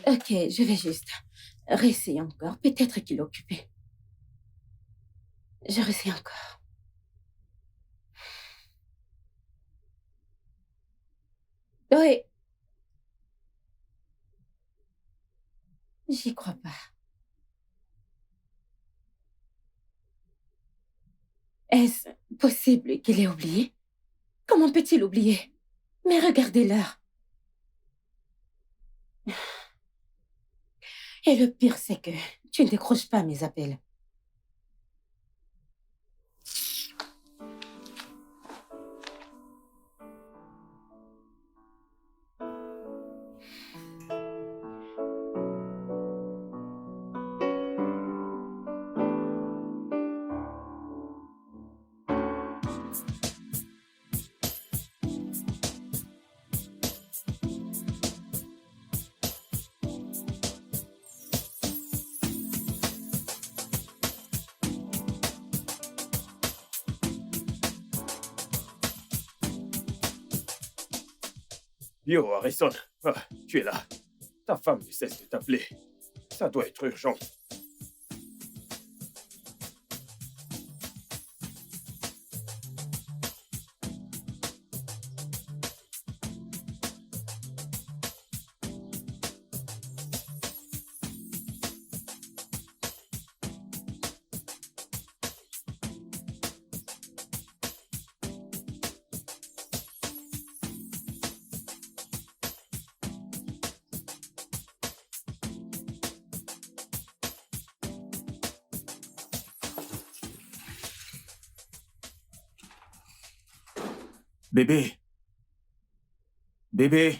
Ok, je vais juste réessayer encore. Peut-être qu'il est occupé. Je réessaye encore. Oui, j'y crois pas. Est-ce possible qu'il ait oublié? Comment peut-il oublier? Mais regardez l'heure. Et le pire, c'est que tu ne décroches pas mes appels. Yo, Harrison, tu es là. Ta femme ne cesse de t'appeler. Ça doit être urgent. Bébé, bébé,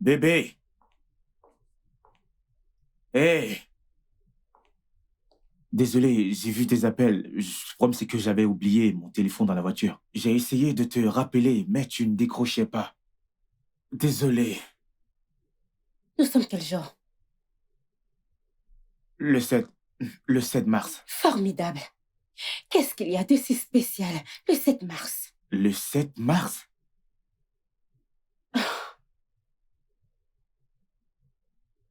bébé. Hé! Désolé, j'ai vu tes appels. Le problème, c'est que j'avais oublié mon téléphone dans la voiture. J'ai essayé de te rappeler, mais tu ne décrochais pas. Désolé. Nous sommes quel jour? Le 7, le 7 mars. Formidable. Qu'est-ce qu'il y a de si spécial le 7 mars? Le 7 mars?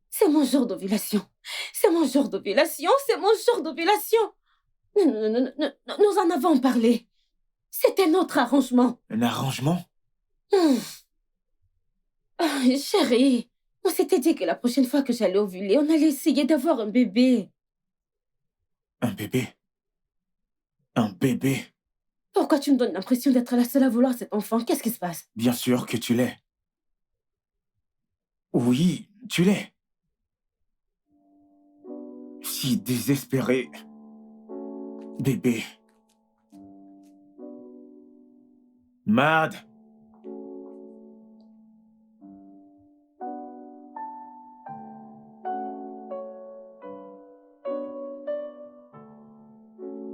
C'est mon jour d'ovulation. C'est mon jour d'ovulation. C'est mon jour d'ovulation. Nous en avons parlé. C'était notre arrangement. Un arrangement? Hum. Ah, chérie, on s'était dit que la prochaine fois que j'allais ovuler, on allait essayer d'avoir un bébé. Un bébé? Un bébé? Pourquoi tu me donnes l'impression d'être la seule à vouloir cet enfant? Qu'est-ce qui se passe? Bien sûr que tu l'es. Oui, tu l'es. Si désespéré. Bébé. Mad.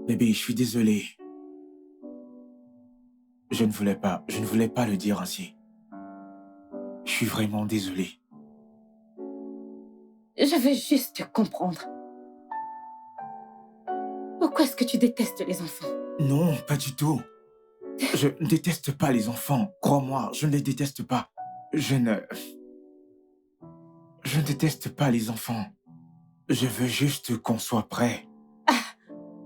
Bébé, je suis désolé. Je ne voulais pas le dire ainsi. Je suis vraiment désolé. Je veux juste te comprendre. Pourquoi est-ce que tu détestes les enfants? Non, pas du tout. Je ne déteste pas les enfants. Crois-moi, je ne les déteste pas. Je ne déteste pas les enfants. Je veux juste qu'on soit prêt.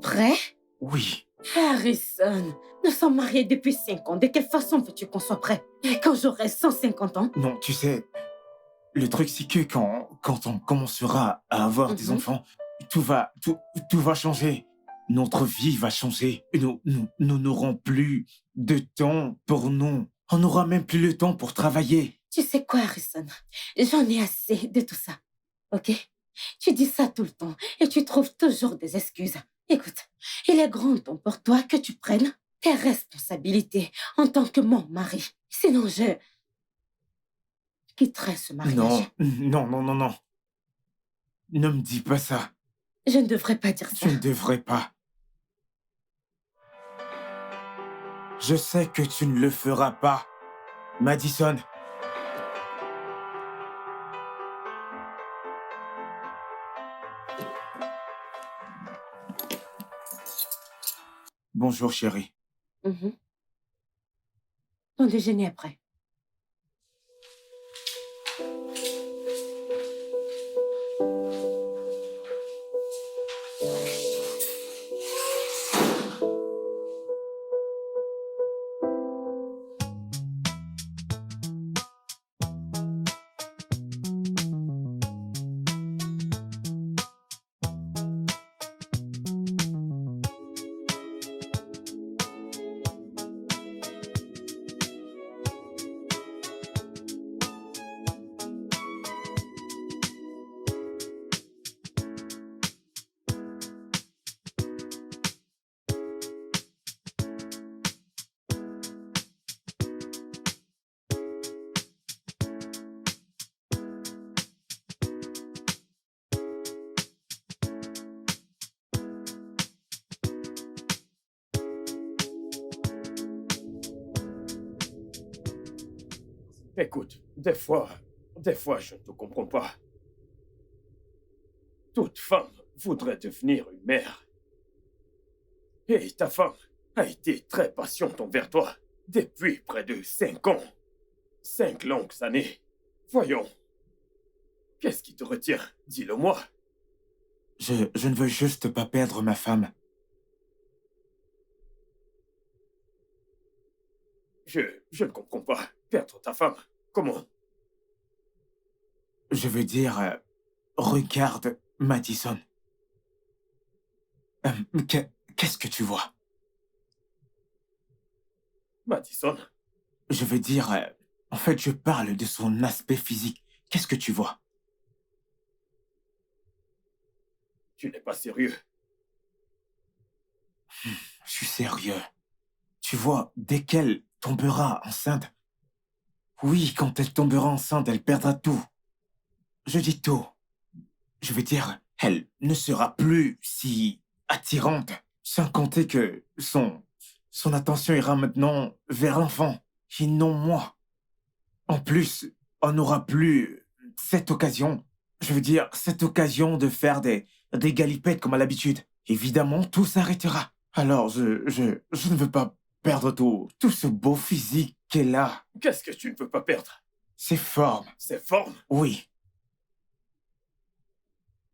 Prêt? Oui. Harrison, nous sommes mariés depuis 5 ans. De quelle façon veux-tu qu'on soit prêt? Et quand j'aurai 150 ans? Non, tu sais, le truc c'est que quand on commencera à avoir des enfants, tout va changer. Notre vie va changer. Nous n'aurons plus de temps pour nous. On n'aura même plus le temps pour travailler. Tu sais quoi, Harrison? J'en ai assez de tout ça. Ok? Tu dis ça tout le temps et tu trouves toujours des excuses. Écoute, il est grand temps pour toi que tu prennes tes responsabilités en tant que mon mari. Sinon, je quitterai ce mariage. Non. Ne me dis pas ça. Je ne devrais pas dire ça. Tu ne devrais pas. Je sais que tu ne le feras pas, Madison. Bonjour, chérie. Ton déjeuner après. Écoute, des fois, je ne te comprends pas. Toute femme voudrait devenir une mère. Et ta femme a été très patiente envers toi depuis près de 5 ans. 5 longues années. Voyons, qu'est-ce qui te retient? Dis-le-moi. Je ne veux juste pas perdre ma femme. Je ne comprends pas. Perdre ta femme. Comment? Je veux dire, regarde, Madison. Qu'est-ce que tu vois? Madison, Je veux dire, en fait, je parle de son aspect physique. Qu'est-ce que tu vois? tu n'es pas sérieux. Je suis sérieux. Tu vois, dès qu'elle tombera enceinte, oui, quand elle tombera enceinte, elle perdra tout. Je dis tout. Je veux dire, elle ne sera plus si attirante, sans compter que son attention ira maintenant vers l'enfant, et non moi. En plus, on n'aura plus cette occasion, je veux dire, cette occasion de faire des galipettes comme à l'habitude. Évidemment, tout s'arrêtera. Alors, je ne veux pas perdre tout ce beau physique qu'elle a. Qu'est-ce que tu ne veux pas perdre? Ses formes, Ses formes? oui.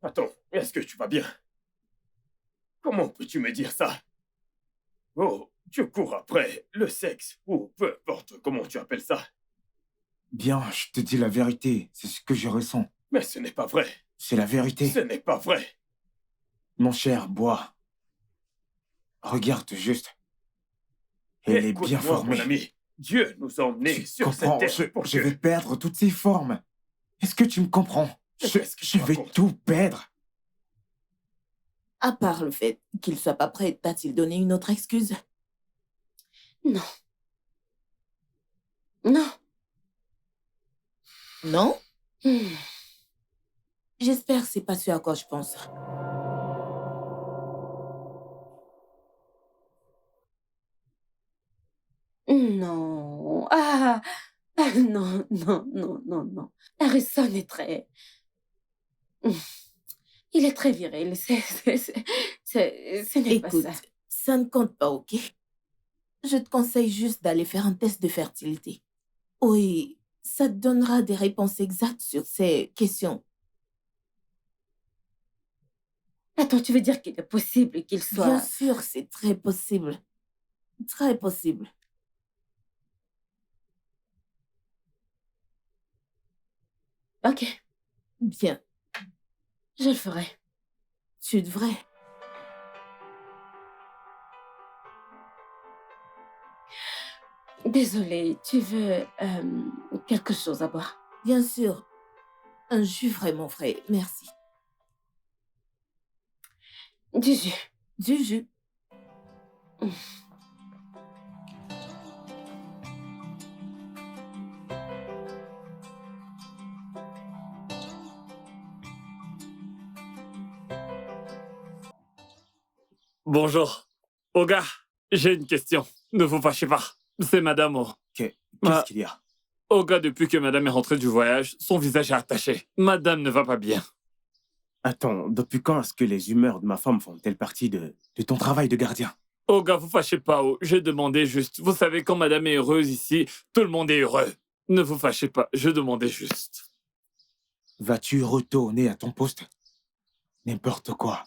Attends, est-ce que tu vas bien? Comment peux-tu me dire ça? Oh, tu cours après le sexe, ou peu importe comment tu appelles ça. Bien, je te dis la vérité, c'est ce que je ressens. Mais ce n'est pas vrai. C'est la vérité. Ce n'est pas vrai. Mon cher, bois. Regarde juste. Elle est bien Écoute-moi, formée. mon ami. Dieu nous a emmenés Tu sur cette comprends, terre pour je que... vais perdre toutes ces formes. Est-ce que tu me comprends? Qu'est-ce que Je tu vais racontes? tout perdre. À part le fait qu'il soit pas prêt, t'a-t-il donné une autre excuse? Non. Non. Non? Hmm. J'espère que c'est pas ce à quoi je pense. Non. Non, non, non, non, non. Harrison est très... Hmm. Il est très viril. Ce n'est pas Écoute, ça. ça ne compte pas, ok? Je te conseille juste d'aller faire un test de fertilité. Oui, ça te donnera des réponses exactes sur ces questions. Attends, tu veux dire qu'il est possible qu'il Bien soit... sûr, c'est très possible. Très possible. Ok, Bien, je le ferai. tu devrais. Désolée, tu veux quelque chose à boire? Bien sûr, un jus vraiment frais, merci. Du jus. Du jus. Bonjour. Oga, j'ai une question. Ne vous fâchez pas. C'est Madame O. Qu'est-ce Ah. qu'il y a? Oga, depuis que Madame est rentrée du voyage, son visage est attaché. Madame ne va pas bien. Attends, depuis quand est-ce que les humeurs de ma femme font-elles partie de ton travail de gardien? Oga, vous fâchez pas, oh. J'ai demandé juste. Vous savez, quand Madame est heureuse ici, tout le monde est heureux. Ne vous fâchez pas, je demandais juste. Vas-tu retourner à ton poste? N'importe quoi.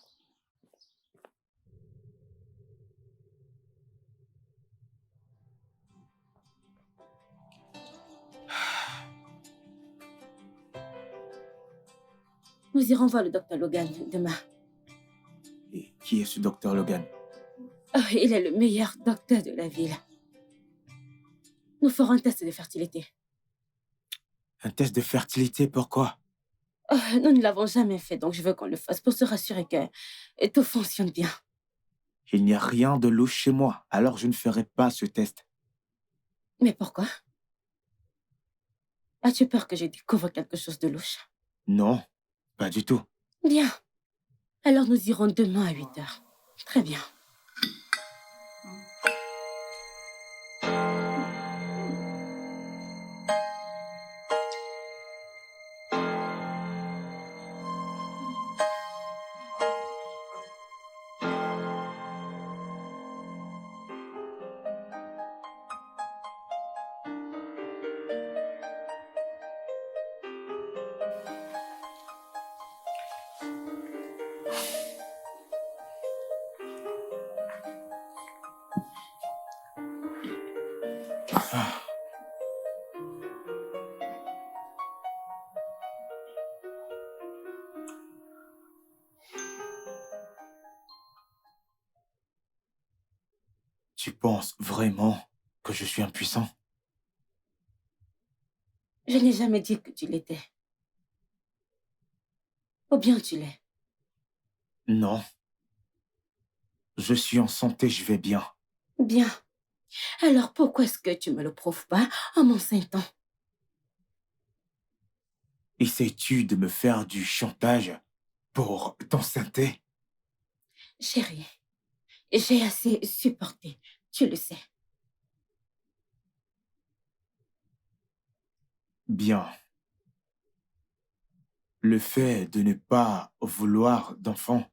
Nous irons voir le docteur Logan demain. Et qui est ce docteur Logan? Oh, il est le meilleur docteur de la ville. Nous ferons un test de fertilité. Un test de fertilité, pourquoi? Oh, nous ne l'avons jamais fait, donc je veux qu'on le fasse pour se rassurer que tout fonctionne bien. Il n'y a rien de louche chez moi, alors je ne ferai pas ce test. Mais pourquoi? As-tu peur que je découvre quelque chose de louche? Non, pas du tout. Bien. Alors nous irons demain à 8h. Très bien. Tu penses vraiment que je suis impuissant? Je n'ai jamais dit que tu l'étais. Ou bien tu l'es. Non. Je suis en santé, je vais bien. Bien. Alors pourquoi est-ce que tu me le prouves pas en m'enseignant? Essaies-tu de me faire du chantage pour t'enceinte? Chérie, j'ai assez supporté. Tu le sais. Bien. Le fait de ne pas vouloir d'enfant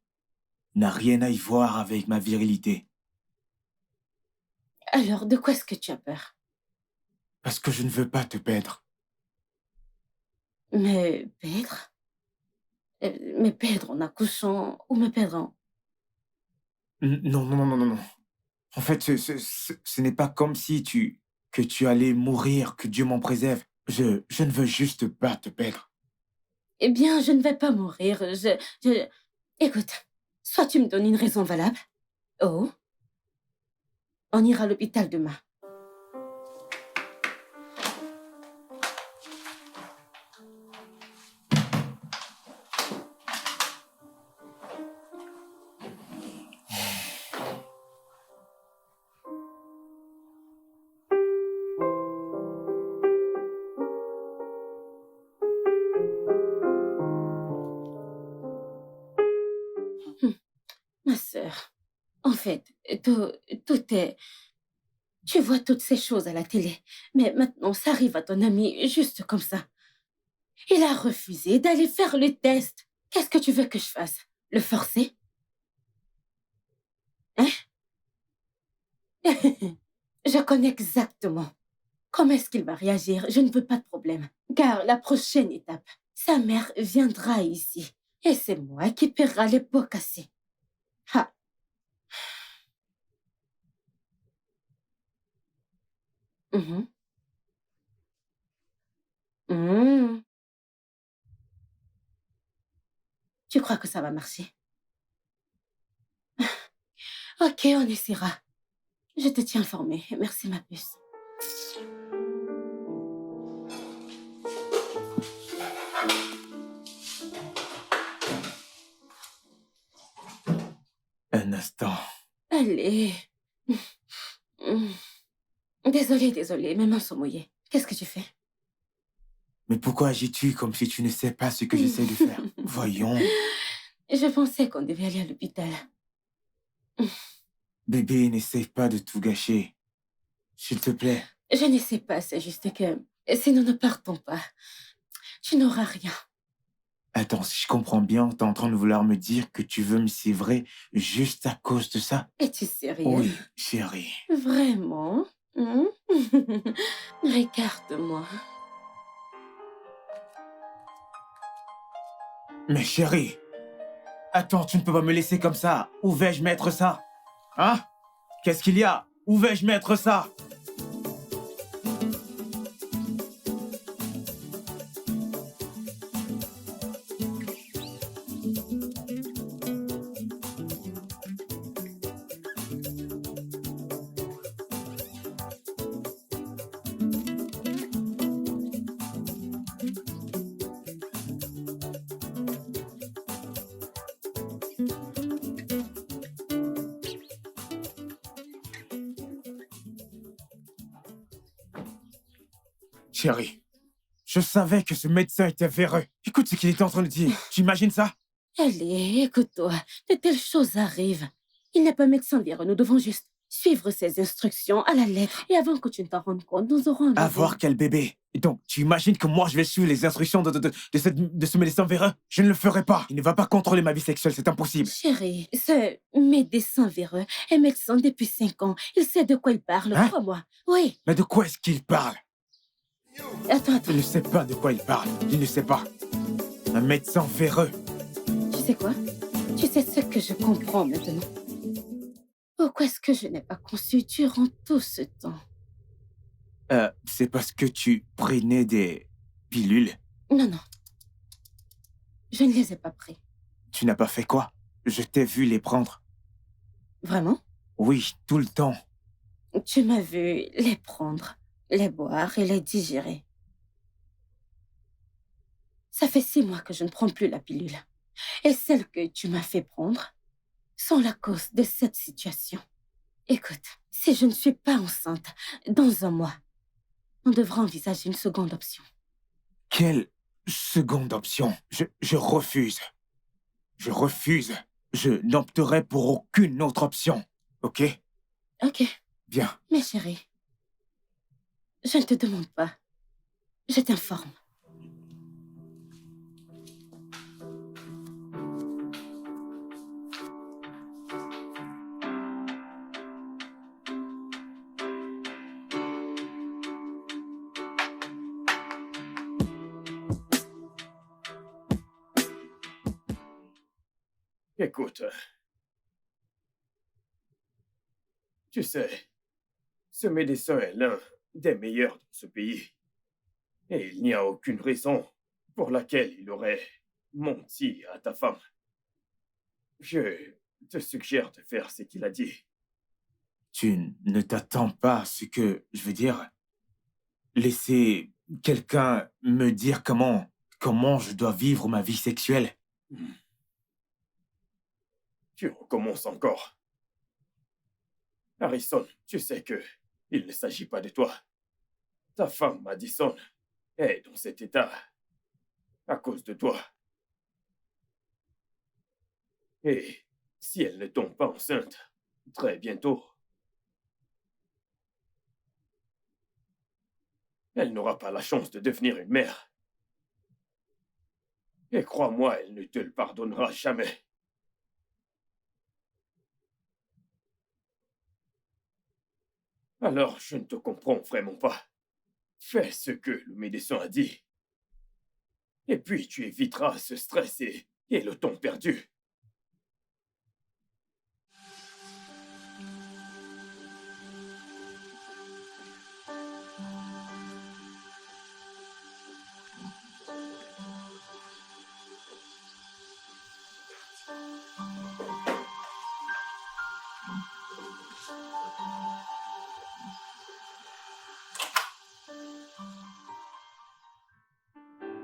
n'a rien à y voir avec ma virilité. Alors de quoi est-ce que tu as peur? Parce que je ne veux pas te perdre. Me perdre? Me perdre en accouchant ou me perdre en... Non, non, non, non, non, non. En fait, ce n'est pas comme si que tu allais mourir, que Dieu m'en préserve. Je ne veux juste pas te perdre. Eh bien, je ne vais pas mourir. Écoute, soit tu me donnes une raison valable. Oh, on ira à l'hôpital demain. Hum, Ma sœur, en fait, tout est... Tu vois toutes ces choses à la télé, mais maintenant ça arrive à ton ami juste comme ça. Il a refusé d'aller faire le test. Qu'est-ce que tu veux que je fasse? Le forcer? Hein? Je connais exactement comment est-ce qu'il va réagir. Je ne veux pas de problème. Car la prochaine étape, sa mère viendra ici. Et c'est moi qui paiera les pots cassés. Ah. Mhm. Mhm. Tu crois que ça va marcher? Ok, on essaiera. Je te tiens informée. Merci, ma puce. Un instant. Allez. Mm. Désolée, mes mains sont mouillées. Qu'est-ce que tu fais? Mais pourquoi agis-tu comme si tu ne sais pas ce que j'essaie de faire? Voyons. Je pensais qu'on devait aller à l'hôpital. Bébé, n'essaie pas de tout gâcher. S'il te plaît. Je ne sais pas, c'est juste que si nous ne partons pas, tu n'auras rien. Attends, si je comprends bien, t'es en train de vouloir me dire que tu veux me sévrer juste à cause de ça? Es-tu sérieux? Oui, chérie. Vraiment? Regarde-moi. Mais chérie, attends, tu ne peux pas me laisser comme ça. Où vais-je mettre ça? Hein? Qu'est-ce qu'il y a? Où vais-je mettre ça? Chérie, je savais que ce médecin était véreux. Écoute ce qu'il était en train de dire. Tu imagines ça? Allez, écoute-toi. De telles choses arrivent. Il n'est pas médecin véreux. Nous devons juste suivre ses instructions à la lettre. Et avant que tu ne t'en rendes compte, nous aurons un bébé. Avoir quel bébé? Et donc, tu imagines que moi, je vais suivre les instructions de ce médecin véreux? Je ne le ferai pas. Il ne va pas contrôler ma vie sexuelle, c'est impossible. Chérie, ce médecin véreux est médecin depuis 5 ans. Il sait de quoi il parle, Hein? crois-moi. Oui. Mais de quoi est-ce qu'il parle? Attends. Je ne sais pas de quoi il parle. Je ne sais pas. Un médecin véreux. Tu sais quoi? Tu sais ce que je comprends maintenant. Pourquoi est-ce que je n'ai pas conçu durant tout ce temps? C'est parce que tu prenais des pilules. Non, non. Je ne les ai pas pris. Tu n'as pas fait quoi? Je t'ai vu les prendre. Vraiment? Oui, tout le temps. Tu m'as vu les prendre, les boire et les digérer. Ça fait 6 mois que je ne prends plus la pilule. Et celles que tu m'as fait prendre sont la cause de cette situation. Écoute, si je ne suis pas enceinte dans un mois, on devra envisager une seconde option. Quelle seconde option? Je refuse. Je refuse. Je n'opterai pour aucune autre option. Ok? Ok, Bien. mais chérie, je ne te demande pas. Je t'informe. Écoute, tu sais, ce médecin est l'un des meilleurs dans ce pays. Et il n'y a aucune raison pour laquelle il aurait menti à ta femme. Je te suggère de faire ce qu'il a dit. Tu ne t'attends pas à ce que, je veux dire, laisser quelqu'un me dire comment je dois vivre ma vie sexuelle. Tu recommences encore. Harrison, tu sais que il ne s'agit pas de toi. Ta femme, Madison, est dans cet état à cause de toi. Et si elle ne tombe pas enceinte très bientôt, elle n'aura pas la chance de devenir une mère. Et crois-moi, elle ne te le pardonnera jamais. Alors, je ne te comprends vraiment pas. Fais ce que le médecin a dit. Et puis, tu éviteras ce stress et le temps perdu.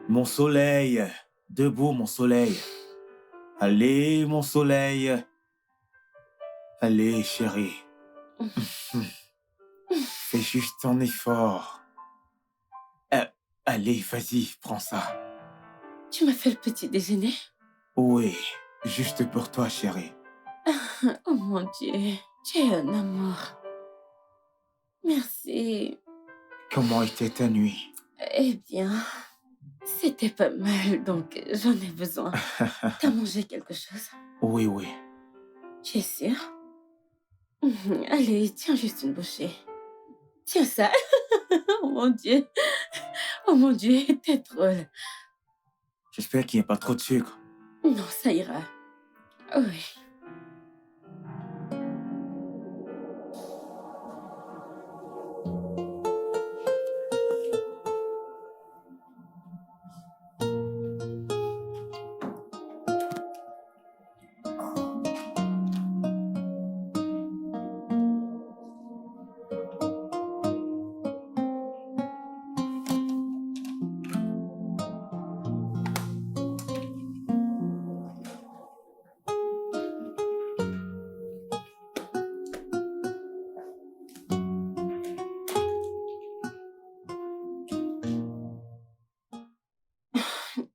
Mon soleil, debout mon soleil. Allez mon soleil. Allez chérie. Fais juste un effort. Allez, vas-y, prends ça. Tu m'as fait le petit déjeuner? Oui, juste pour toi chérie. Oh mon Dieu, tu es un amour. Merci. Comment était ta nuit? Eh bien, c'était pas mal, donc j'en ai besoin. T'as mangé quelque chose? Oui, oui. Tu es sûr? Allez, tiens juste une bouchée. Tiens ça. Oh mon Dieu. Oh mon Dieu, t'es drôle. J'espère qu'il n'y a pas trop de sucre. Non, ça ira. Oui.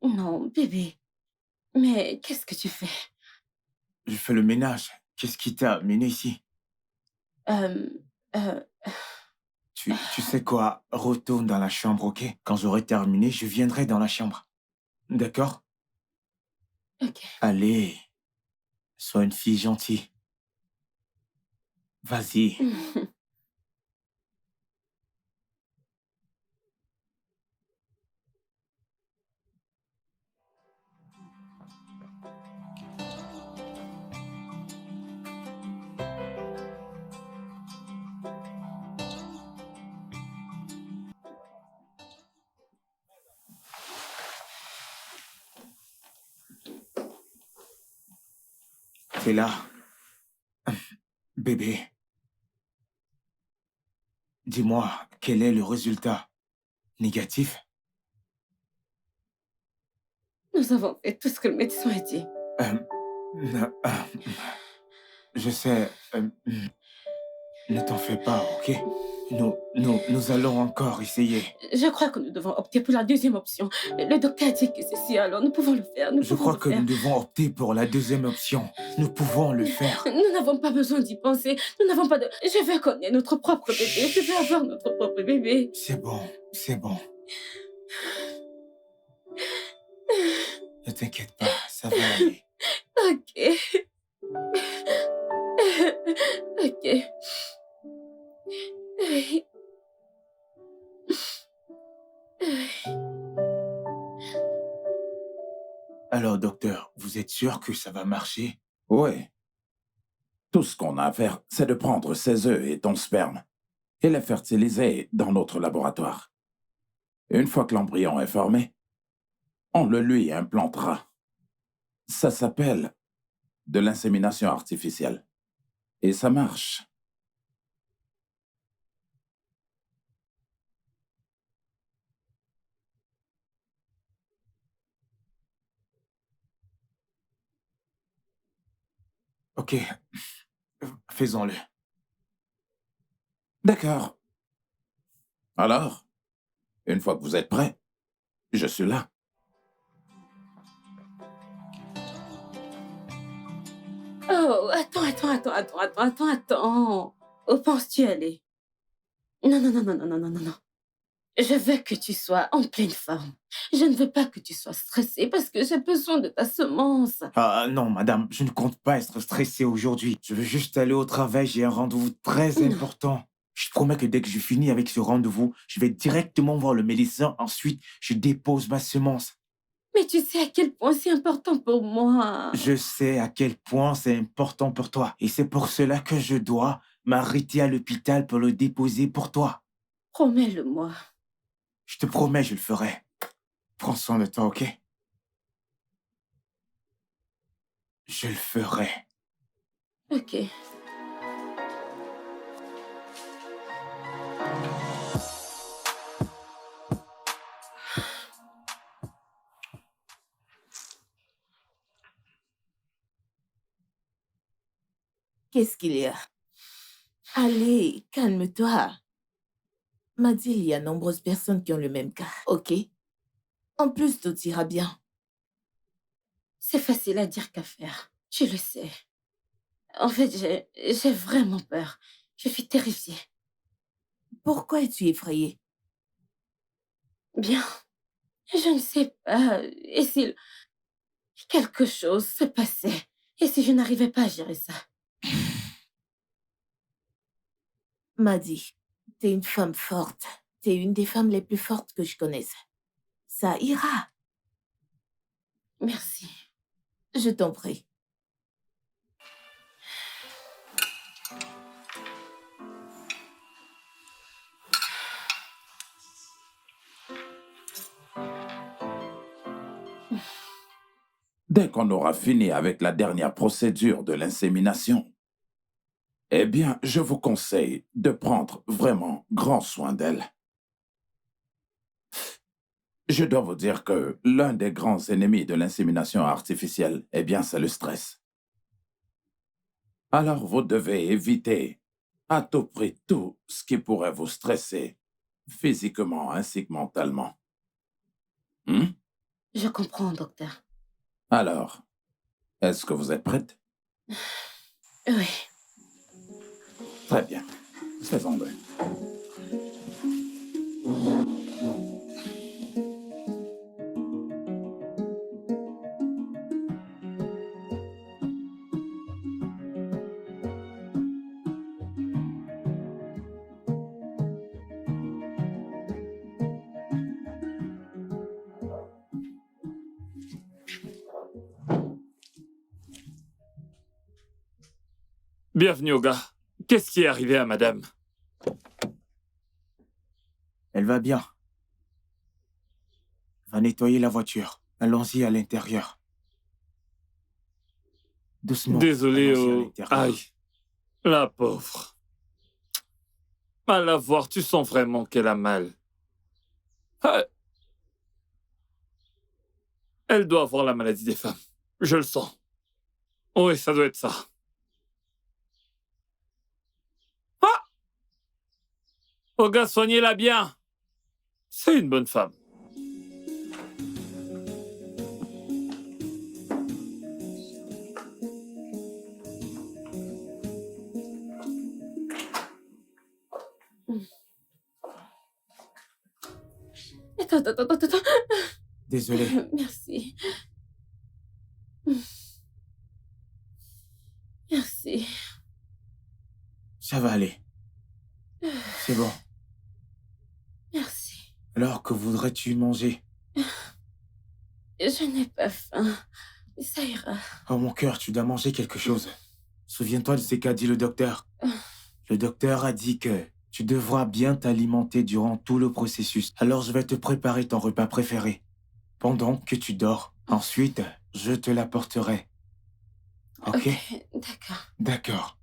Non, bébé. Mais qu'est-ce que tu fais? Je fais le ménage. Qu'est-ce qui t'a amené ici? Euh, euh, Tu sais quoi? Retourne dans la chambre, ok? Quand j'aurai terminé, je viendrai dans la chambre. D'accord? ok. Allez, sois une fille gentille. Vas-y. T'es là. Bébé, dis-moi, quel est le résultat? Négatif? Nous avons fait tout ce que le médecin a dit. Euh, euh, je sais, ne t'en fais pas, ok? Nous allons encore essayer. Je crois que nous devons opter pour la deuxième option. Le docteur a dit que c'est si, alors nous pouvons le faire. Je crois que nous devons opter pour la deuxième option. Nous pouvons le faire. Nous n'avons pas besoin d'y penser. Nous n'avons pas de... Je veux qu'on ait notre propre bébé. Je veux avoir notre propre bébé. C'est bon, c'est bon. Ne t'inquiète pas, ça va aller. Ok. Ok. Oui. Alors, docteur, vous êtes sûr que ça va marcher? Oui. Tout ce qu'on a à faire, c'est de prendre ses œufs et ton sperme et les fertiliser dans notre laboratoire. Une fois que l'embryon est formé, on le lui implantera. Ça s'appelle de l'insémination artificielle. Et ça marche. Ok, faisons-le. D'accord. Alors, une fois que vous êtes prêts, je suis là. Oh, attends. Où penses-tu aller? Non. Je veux que tu sois en pleine forme. Je ne veux pas que tu sois stressée parce que j'ai besoin de ta semence. Ah non, madame, je ne compte pas être stressé aujourd'hui. Je veux juste aller au travail, j'ai un rendez-vous très Non. important. Je te promets que dès que je finis avec ce rendez-vous, je vais directement voir le médecin. Ensuite, je dépose ma semence. Mais tu sais à quel point c'est important pour moi. Je sais à quel point c'est important pour toi. Et c'est pour cela que je dois m'arrêter à l'hôpital pour le déposer pour toi. Promets-le-moi. Je te promets, je le ferai. Prends soin de toi, ok? Je le ferai. Ok. Qu'est-ce qu'il y a? Allez, calme-toi. M'a dit, il y a nombreuses personnes qui ont le même cas, ok? En plus, tout ira bien. C'est facile à dire qu'à faire. Tu le sais. En fait, j'ai vraiment peur. Je suis terrifiée. Pourquoi es-tu effrayée? Bien. Je ne sais pas. Et si quelque chose se passait? Et si je n'arrivais pas à gérer ça? M'a dit, t'es une femme forte. T'es une des femmes les plus fortes que je connaisse. Ça ira. Merci. Je t'en prie. Dès qu'on aura fini avec la dernière procédure de l'insémination, eh bien, je vous conseille de prendre vraiment grand soin d'elle. Je dois vous dire que l'un des grands ennemis de l'insémination artificielle, eh bien, c'est le stress. Alors, vous devez éviter à tout prix tout ce qui pourrait vous stresser, physiquement ainsi que mentalement. Je comprends, docteur. Alors, est-ce que vous êtes prête? Oui. Très bien. Faisons-le. Bienvenue au gars. Qu'est-ce qui est arrivé à madame? Elle va bien. Va nettoyer la voiture. Allons-y à l'intérieur. Doucement. Désolé, Allons-y à oh. l'intérieur. Aïe, la pauvre. À la voir, tu sens vraiment qu'elle a mal. Ah, elle doit avoir la maladie des femmes. Je le sens. Oui, ça doit être ça. Ah! Oh gars, soignez-la bien. C'est une bonne femme. Attends. Désolé. Merci. Merci. Ça va aller. C'est bon. Merci. Alors, que voudrais-tu manger? Je n'ai pas faim. Ça ira. Oh mon cœur, tu dois manger quelque chose. Souviens-toi de ce qu'a dit le docteur. Le docteur a dit que tu devras bien t'alimenter durant tout le processus. Alors je vais te préparer ton repas préféré pendant que tu dors. Ensuite, je te l'apporterai. Ok? D'accord. D'accord.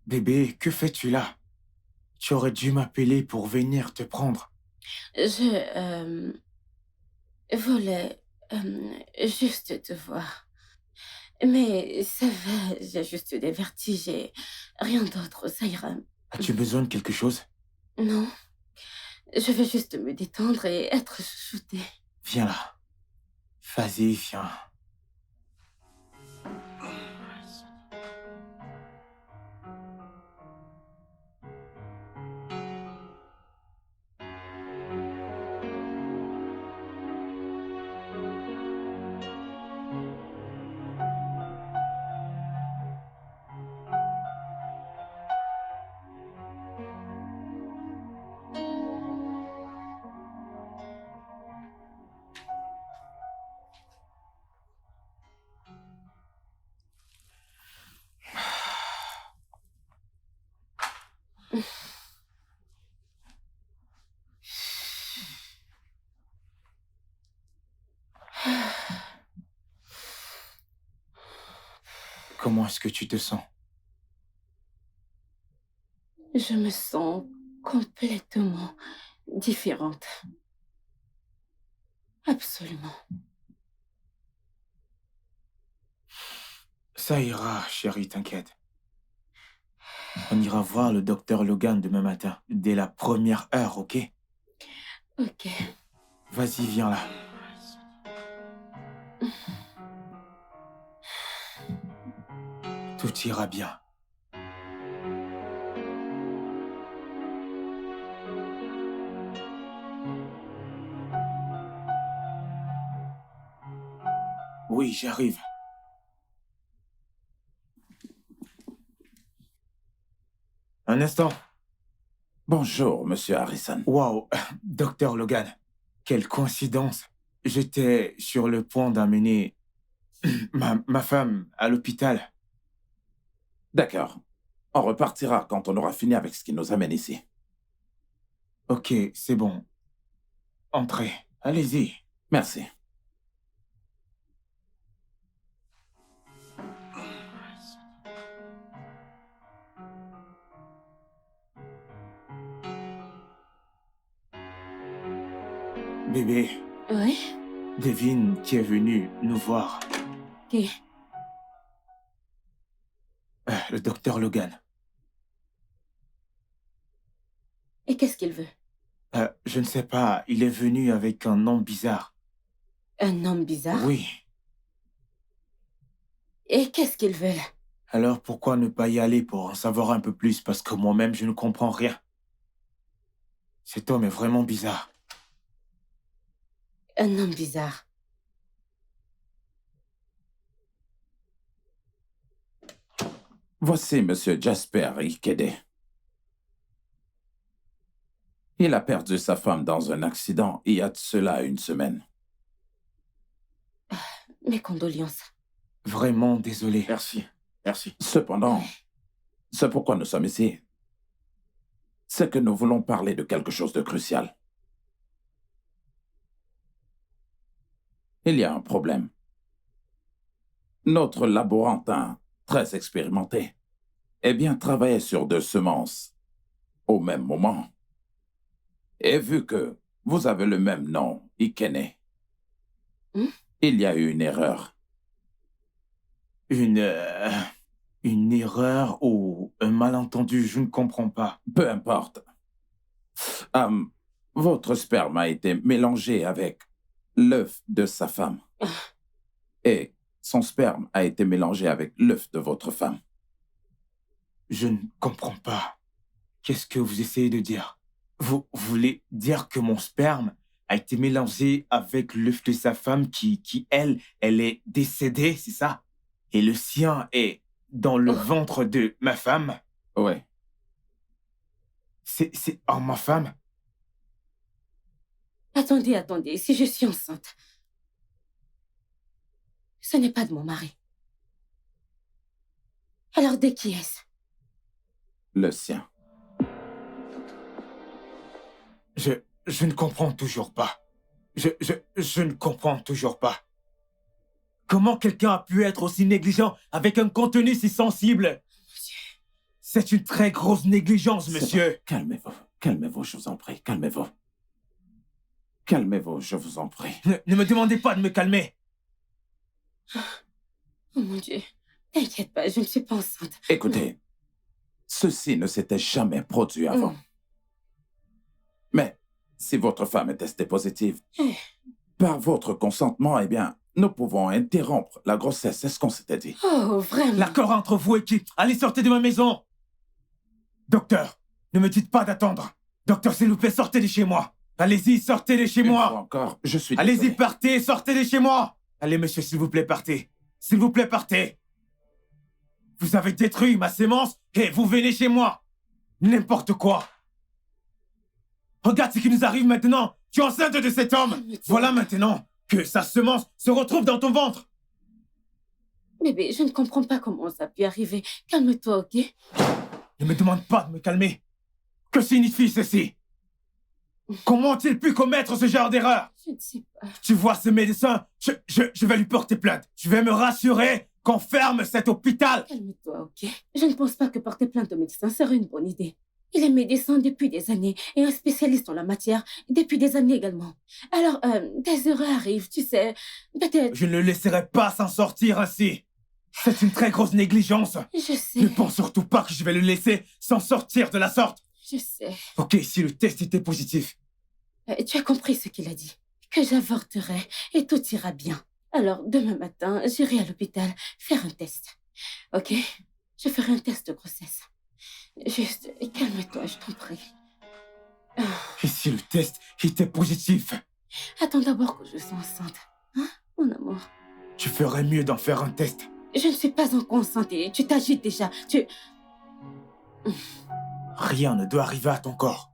Bébé, que fais-tu là? Tu aurais dû m'appeler pour venir te prendre. Je voulais juste te voir. Mais ça va, j'ai juste des vertiges et rien d'autre, ça ira. As-tu besoin de quelque chose? Non, je vais juste me détendre et être chouchoutée. Viens là. Vas-y, viens. Comment est-ce que tu te sens? Je me sens complètement différente. Absolument. Ça ira, chérie, t'inquiète. On ira voir le docteur Logan demain matin, dès la première heure, ok? Ok. Vas-y, viens là. Tout ira bien. Oui, j'arrive. Un instant. Bonjour, monsieur Harrison. Waouh, docteur Logan. Quelle coïncidence. J'étais sur le point d'amener ma femme à l'hôpital. D'accord. On repartira quand on aura fini avec ce qui nous amène ici. Ok, c'est bon. Entrez. Allez-y. Merci. Bébé, Oui? devine qui est venu nous voir. Qui? Le docteur Logan. Et qu'est-ce qu'il veut? Je ne sais pas, il est venu avec un nom bizarre. Un homme bizarre? Oui. Et qu'est-ce qu'il veut là? Alors pourquoi ne pas y aller pour en savoir un peu plus? Parce que moi-même, je ne comprends rien. Cet homme est vraiment bizarre. Un homme bizarre. Voici Monsieur Jasper Ikede. Il a perdu sa femme dans un accident il y a de cela 1 semaine. Mes condoléances. Vraiment désolé. Merci. Merci. Cependant, c'est pourquoi nous sommes ici. C'est que nous voulons parler de quelque chose de crucial. Il y a un problème. Notre laborantin, très expérimenté, travaillait sur 2 semences au même moment. Et vu que vous avez le même nom, Ikene, il y a eu une erreur. Une erreur ou un malentendu, je ne comprends pas. Peu importe. Votre sperme a été mélangé avec l'œuf de sa femme. Et son sperme a été mélangé avec l'œuf de votre femme. Je ne comprends pas. Qu'est-ce que vous essayez de dire? Vous voulez dire que mon sperme a été mélangé avec l'œuf de sa femme qui elle est décédée, c'est ça? Et le sien est dans le ventre de ma femme? Ouais. C'est ma femme? Attendez, si je suis enceinte, ce n'est pas de mon mari. Alors de qui est-ce? Le sien. Je ne comprends toujours pas. Je ne comprends toujours pas. Comment quelqu'un a pu être aussi négligent avec un contenu si sensible? C'est une très grosse négligence, monsieur. Calmez-vous. Calmez-vous, je vous en prie. Calmez-vous. Calmez-vous, je vous en prie. Ne me demandez pas de me calmer. Oh mon Dieu. T'inquiète pas, je ne suis pas enceinte. Écoutez, ceci ne s'était jamais produit avant. Mais si votre femme est testée positive, par votre consentement, nous pouvons interrompre la grossesse. C'est ce qu'on s'était dit. Oh, vraiment? L'accord entre vous et qui? Allez, sortez de ma maison. Docteur, ne me dites pas d'attendre. Docteur, s'il vous plaît, sortez de chez moi. Allez-y, sortez de chez Une moi. fois encore, je suis Allez-y, désolé. partez, sortez de chez moi. Allez, monsieur, s'il vous plaît, partez. S'il vous plaît, partez. Vous avez détruit ma sémence et vous venez chez moi. N'importe quoi. Regarde ce qui nous arrive maintenant. Tu es enceinte de cet homme. Voilà maintenant que sa semence se retrouve dans ton ventre. Bébé, je ne comprends pas comment ça a pu arriver. Calme-toi, ok? Ne me demande pas de me calmer. Que signifie ceci? Comment ont-ils pu commettre ce genre d'erreur? Je ne sais pas. Tu vois ce médecin? Je vais lui porter plainte. Je vais me rassurer qu'on ferme cet hôpital. Calme-toi, ok? Je ne pense pas que porter plainte au médecin serait une bonne idée. Il est médecin depuis des années et un spécialiste en la matière depuis des années également. Alors, des erreurs arrivent, tu sais. Peut-être... Je ne le laisserai pas s'en sortir ainsi. C'est une très grosse négligence. Je sais. Ne pense surtout pas que je vais le laisser s'en sortir de la sorte. Je sais. Ok, si le test était positif. Tu as compris ce qu'il a dit. Que j'avorterai et tout ira bien. Alors, demain matin, j'irai à l'hôpital faire un test. Ok? Je ferai un test de grossesse. Juste, calme-toi, je t'en prie. Et si le test était positif? Attends d'abord que je sois enceinte. Hein, mon amour? Tu ferais mieux d'en faire un test. Je ne suis pas encore enceinte et tu t'agites déjà. Rien ne doit arriver à ton corps.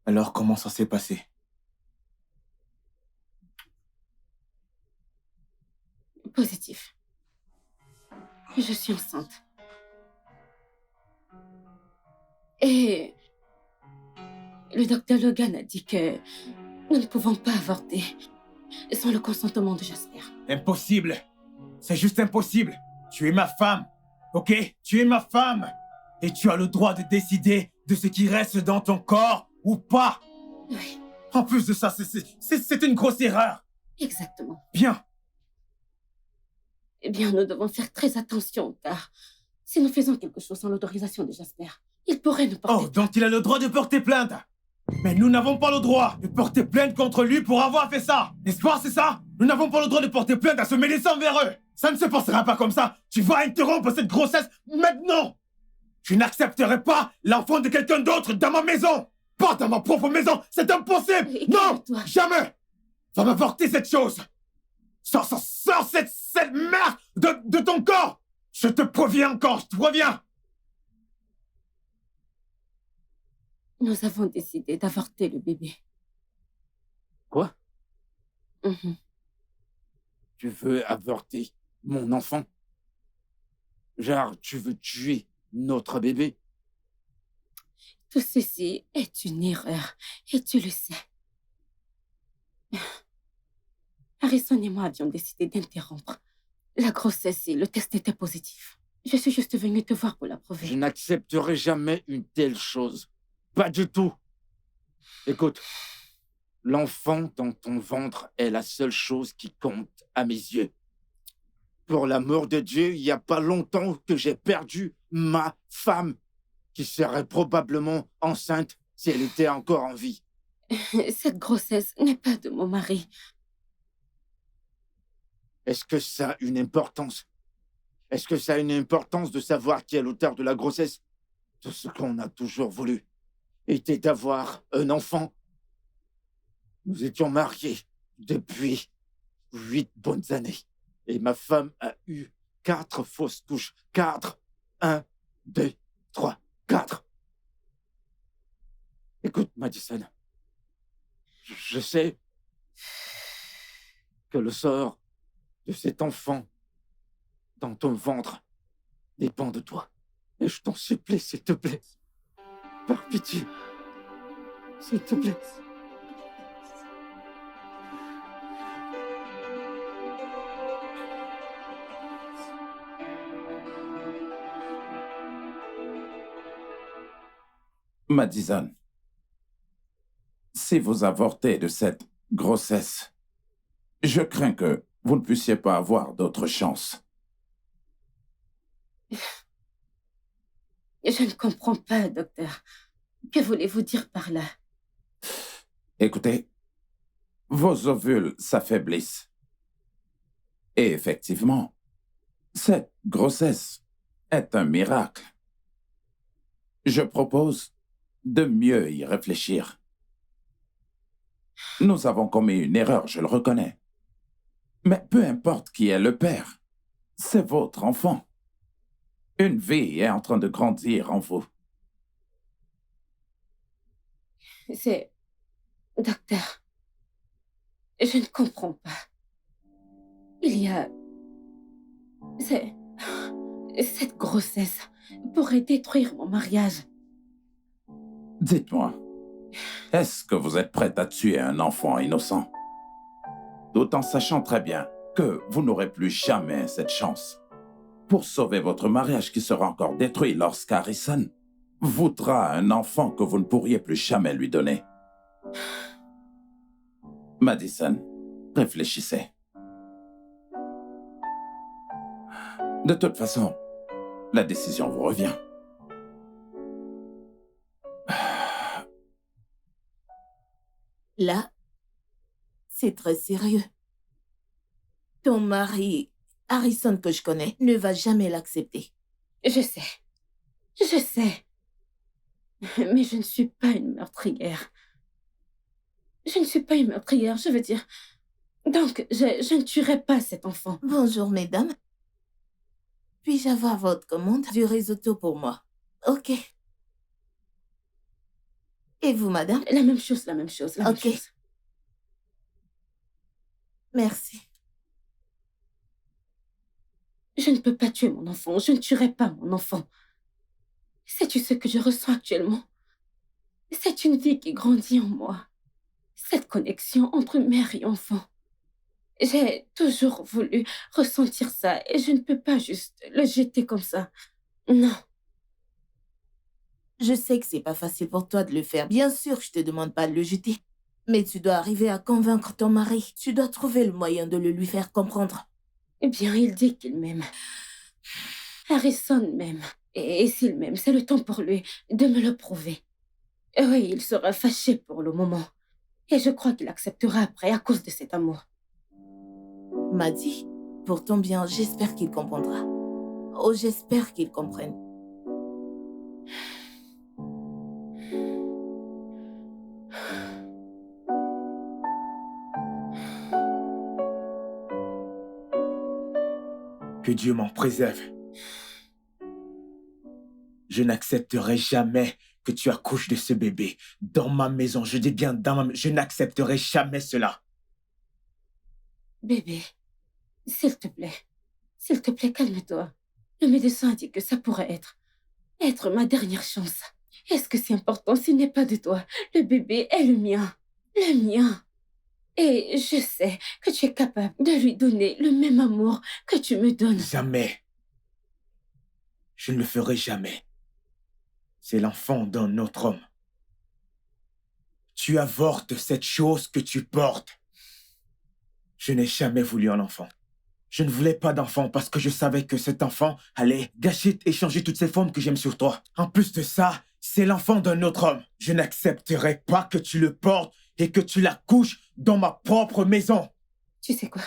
Alors, comment ça s'est passé? Positif. Je suis enceinte. Et le docteur Logan a dit que nous ne pouvons pas avorter sans le consentement de Jasper. Impossible. C'est juste impossible. Tu es ma femme, ok? Tu es ma femme. Et tu as le droit de décider de ce qui reste dans ton corps ou pas. Oui, En plus de ça, c'est une grosse erreur. exactement. Bien. Eh bien, nous devons faire très attention, car si nous faisons quelque chose sans l'autorisation de Jasper, il pourrait nous porter... Oh, donc il a le droit de porter plainte. Mais nous n'avons pas le droit de porter plainte contre lui pour avoir fait ça. N'est-ce pas, c'est ça? Nous n'avons pas le droit de porter plainte à se mêler envers eux. Ça ne se passera pas comme ça. Tu vas interrompre cette grossesse maintenant. Je n'accepterai pas l'enfant de quelqu'un d'autre dans ma maison. Pas dans ma propre maison. C'est impossible. Et Non, calme-toi. jamais. Va m'avorter cette chose. Sors cette merde de ton corps. Je te préviens encore, je te préviens. Nous avons décidé d'avorter le bébé. Quoi? Mhm. Tu veux avorter mon enfant? Genre, tu veux tuer notre bébé? Tout ceci est une erreur, et tu le sais. Harrison et moi avions décidé d'interrompre la grossesse et le test était positif. Je suis juste venue te voir pour Je l'approuver. n'accepterai jamais une telle chose. Pas du tout. Écoute, l'enfant dans ton ventre est la seule chose qui compte à mes yeux. Pour l'amour de Dieu, il n'y a pas longtemps que j'ai perdu ma femme, qui serait probablement enceinte si elle était encore en vie. Cette grossesse n'est pas de mon mari. Est-ce que ça a une importance? Est-ce que ça a une importance de savoir qui est l'auteur de la grossesse? Tout ce qu'on a toujours voulu était d'avoir un enfant. Nous étions mariés depuis 8 bonnes années. Et ma femme a eu 4 fausses couches. 4. 1, 2, 3, 4. Écoute, Madison. Je sais que le sort de cet enfant dans ton ventre dépend de toi. Et je t'en supplie, s'il te plaît. Par pitié. S'il te plaît. Madison, si vous avortez de cette grossesse, je crains que vous ne puissiez pas avoir d'autre chance. Je ne comprends pas, docteur. Que voulez-vous dire par là? Écoutez, vos ovules s'affaiblissent. Et effectivement, cette grossesse est un miracle. Je propose de mieux y réfléchir. Nous avons commis une erreur, je le reconnais. Mais peu importe qui est le père, c'est votre enfant. Une vie est en train de grandir en vous. C'est... Docteur, je ne comprends pas. Il y a... Cette grossesse pourrait détruire mon mariage. Dites-moi, est-ce que vous êtes prête à tuer un enfant innocent? Tout en sachant très bien que vous n'aurez plus jamais cette chance. Pour sauver votre mariage qui sera encore détruit lorsqu'Harrison voudra un enfant que vous ne pourriez plus jamais lui donner. Madison, réfléchissez. De toute façon, la décision vous revient. Là, c'est très sérieux. Ton mari, Harrison que je connais, ne va jamais l'accepter. Je sais. Je sais. Mais je ne suis pas une meurtrière. Je ne suis pas une meurtrière, je veux dire. Donc, je ne tuerai pas cet enfant. Bonjour, mesdames. Puis-je avoir votre commande du risotto pour moi? Ok. Et vous, madame? La même chose, la même chose, la même Ok. chose. Merci. Je ne peux pas tuer mon enfant. Je ne tuerai pas mon enfant. Sais-tu ce que je ressens actuellement? C'est une vie qui grandit en moi. Cette connexion entre mère et enfant. J'ai toujours voulu ressentir ça et je ne peux pas juste le jeter comme ça. Non. Je sais que c'est pas facile pour toi de le faire. Bien sûr, je te demande pas de le jeter. Mais tu dois arriver à convaincre ton mari. Tu dois trouver le moyen de le lui faire comprendre. Eh bien, il dit qu'il m'aime. Harrison m'aime. Et s'il m'aime, c'est le temps pour lui de me le prouver. Oui, il sera fâché pour le moment. Et je crois qu'il acceptera après à cause de cet amour. M'a dit, pour ton bien, j'espère qu'il comprendra. Oh, j'espère qu'il comprenne. Que Dieu m'en préserve. Je n'accepterai jamais que tu accouches de ce bébé dans ma maison. Je dis bien dans ma maison. Je n'accepterai jamais cela. Bébé, s'il te plaît, calme-toi. Le médecin a dit que ça pourrait être ma dernière chance. Est-ce que c'est important s'il n'est pas de toi? Le bébé est le mien. Le mien. Et je sais que tu es capable de lui donner le même amour que tu me donnes. Jamais. Je ne le ferai jamais. C'est l'enfant d'un autre homme. Tu avortes cette chose que tu portes. Je n'ai jamais voulu un enfant. Je ne voulais pas d'enfant parce que je savais que cet enfant allait gâcher et changer toutes ces formes que j'aime sur toi. En plus de ça, c'est l'enfant d'un autre homme. Je n'accepterai pas que tu le portes et que tu l'accouches dans ma propre maison. Tu sais quoi?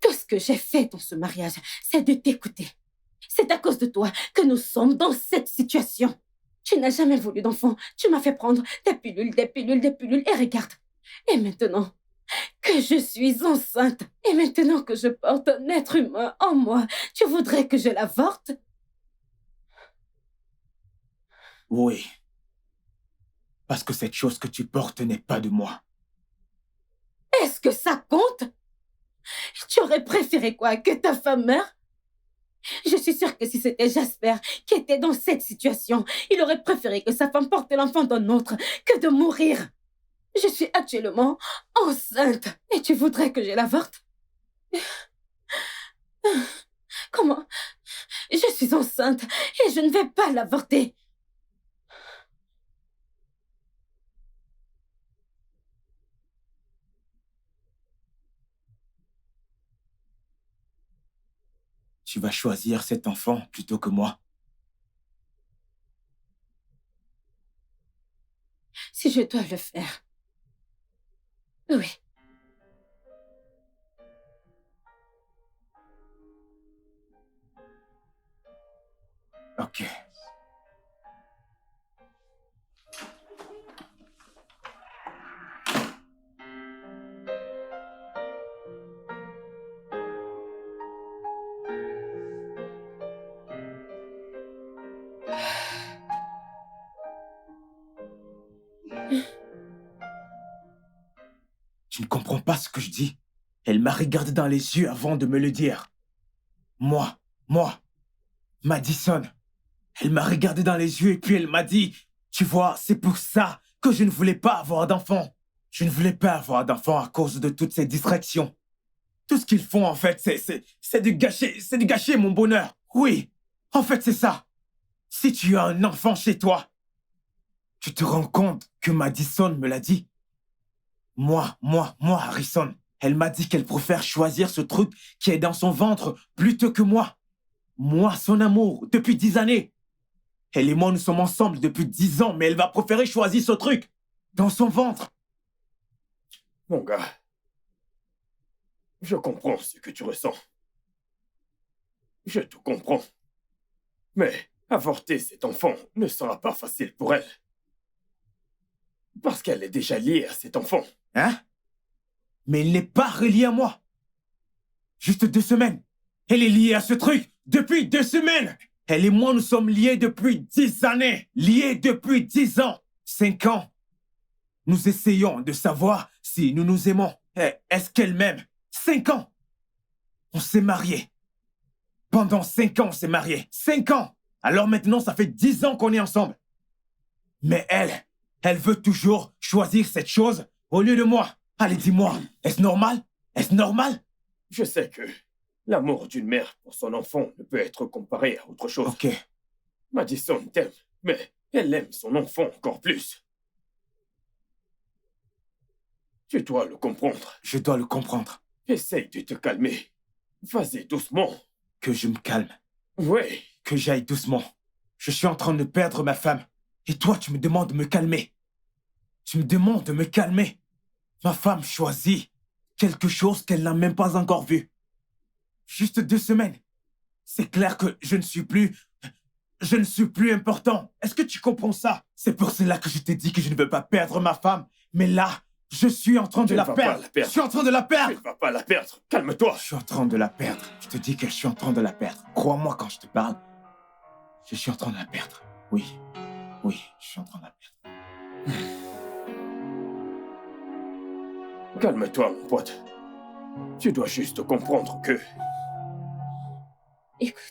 Tout ce que j'ai fait dans ce mariage, c'est de t'écouter. C'est à cause de toi que nous sommes dans cette situation. Tu n'as jamais voulu d'enfant. Tu m'as fait prendre des pilules, et regarde. Et maintenant que je suis enceinte, et maintenant que je porte un être humain en moi, tu voudrais que je l'avorte? Oui. Parce que cette chose que tu portes n'est pas de moi. Est-ce que ça compte? Tu aurais préféré quoi? Que ta femme meure? Je suis sûre que si c'était Jasper qui était dans cette situation, il aurait préféré que sa femme porte l'enfant d'un autre que de mourir. Je suis actuellement enceinte et tu voudrais que je l'avorte? Comment? Je suis enceinte et je ne vais pas l'avorter. Tu vas choisir cet enfant plutôt que moi. Si je dois le faire. Oui. Ok. Tu ne comprends pas ce que je dis. Elle m'a regardé dans les yeux avant de me le dire. Moi, Madison. Elle m'a regardé dans les yeux et puis elle m'a dit, tu vois, c'est pour ça que je ne voulais pas avoir d'enfant. Je ne voulais pas avoir d'enfant à cause de toutes ces distractions. Tout ce qu'ils font, en fait, c'est de gâcher mon bonheur. Oui, en fait, c'est ça. Si tu as un enfant chez toi, tu te rends compte que Madison me l'a dit. Moi, Harrison. Elle m'a dit qu'elle préfère choisir ce truc qui est dans son ventre plutôt que moi. Moi, son amour, depuis 10 années. Elle et moi, nous sommes ensemble depuis 10 ans, mais elle va préférer choisir ce truc dans son ventre. Mon gars, je comprends ce que tu ressens. Je te comprends. Mais avorter cet enfant ne sera pas facile pour elle. Parce qu'elle est déjà liée à cet enfant. Hein? Mais il n'est pas relié à moi. Juste 2 semaines. Elle est liée à ce truc depuis 2 semaines. Elle et moi, nous sommes liés depuis 10 années. Liés depuis 10 ans. 5 ans. Nous essayons de savoir si nous nous aimons. Est-ce qu'elle m'aime? 5 ans. On s'est mariés. Pendant 5 ans, on s'est mariés. 5 ans. Alors maintenant, ça fait 10 ans qu'on est ensemble. Mais elle veut toujours choisir cette chose au lieu de moi. Allez, dis-moi, est-ce normal? Est-ce normal? Je sais que l'amour d'une mère pour son enfant ne peut être comparé à autre chose. Ok. Madison t'aime, mais elle aime son enfant encore plus. Tu dois le comprendre. Je dois le comprendre. Essaye de te calmer. Vas-y doucement. Que je me calme. Oui. Que j'aille doucement. Je suis en train de perdre ma femme. Et toi, tu me demandes de me calmer. Tu me demandes de me calmer. Ma femme choisit quelque chose qu'elle n'a même pas encore vu. Juste 2 semaines. C'est clair que je ne suis plus important. Est-ce que tu comprends ça? C'est pour cela que je t'ai dit que je ne veux pas perdre ma femme. Mais là, je suis en train de la perdre. Je suis en train de la Tu perdre. ne vas pas la perdre. Calme-toi. Je suis en train de la perdre. Je te dis que je suis en train de la perdre. Crois-moi quand je te parle. Je suis en train de la perdre. Oui. Oui, je suis en train de la perdre. Calme-toi, mon pote. Tu dois juste comprendre que... Écoute.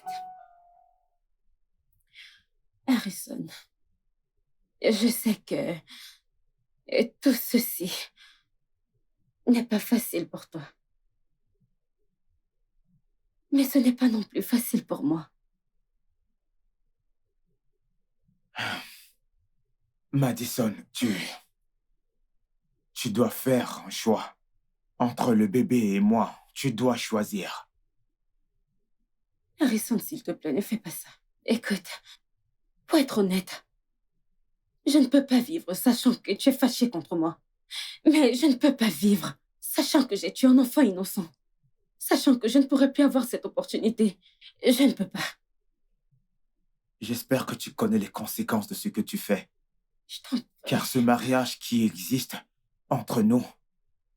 Harrison, je sais que tout ceci n'est pas facile pour toi. Mais ce n'est pas non plus facile pour moi. Madison, tu dois faire un choix. Entre le bébé et moi, tu dois choisir. Harrison, s'il te plaît, ne fais pas ça. Écoute, pour être honnête, je ne peux pas vivre sachant que tu es fâché contre moi. Mais je ne peux pas vivre sachant que j'ai tué un enfant innocent. Sachant que je ne pourrais plus avoir cette opportunité. Je ne peux pas. J'espère que tu connais les conséquences de ce que tu fais. Je t'en prie. Car ce mariage qui existe entre nous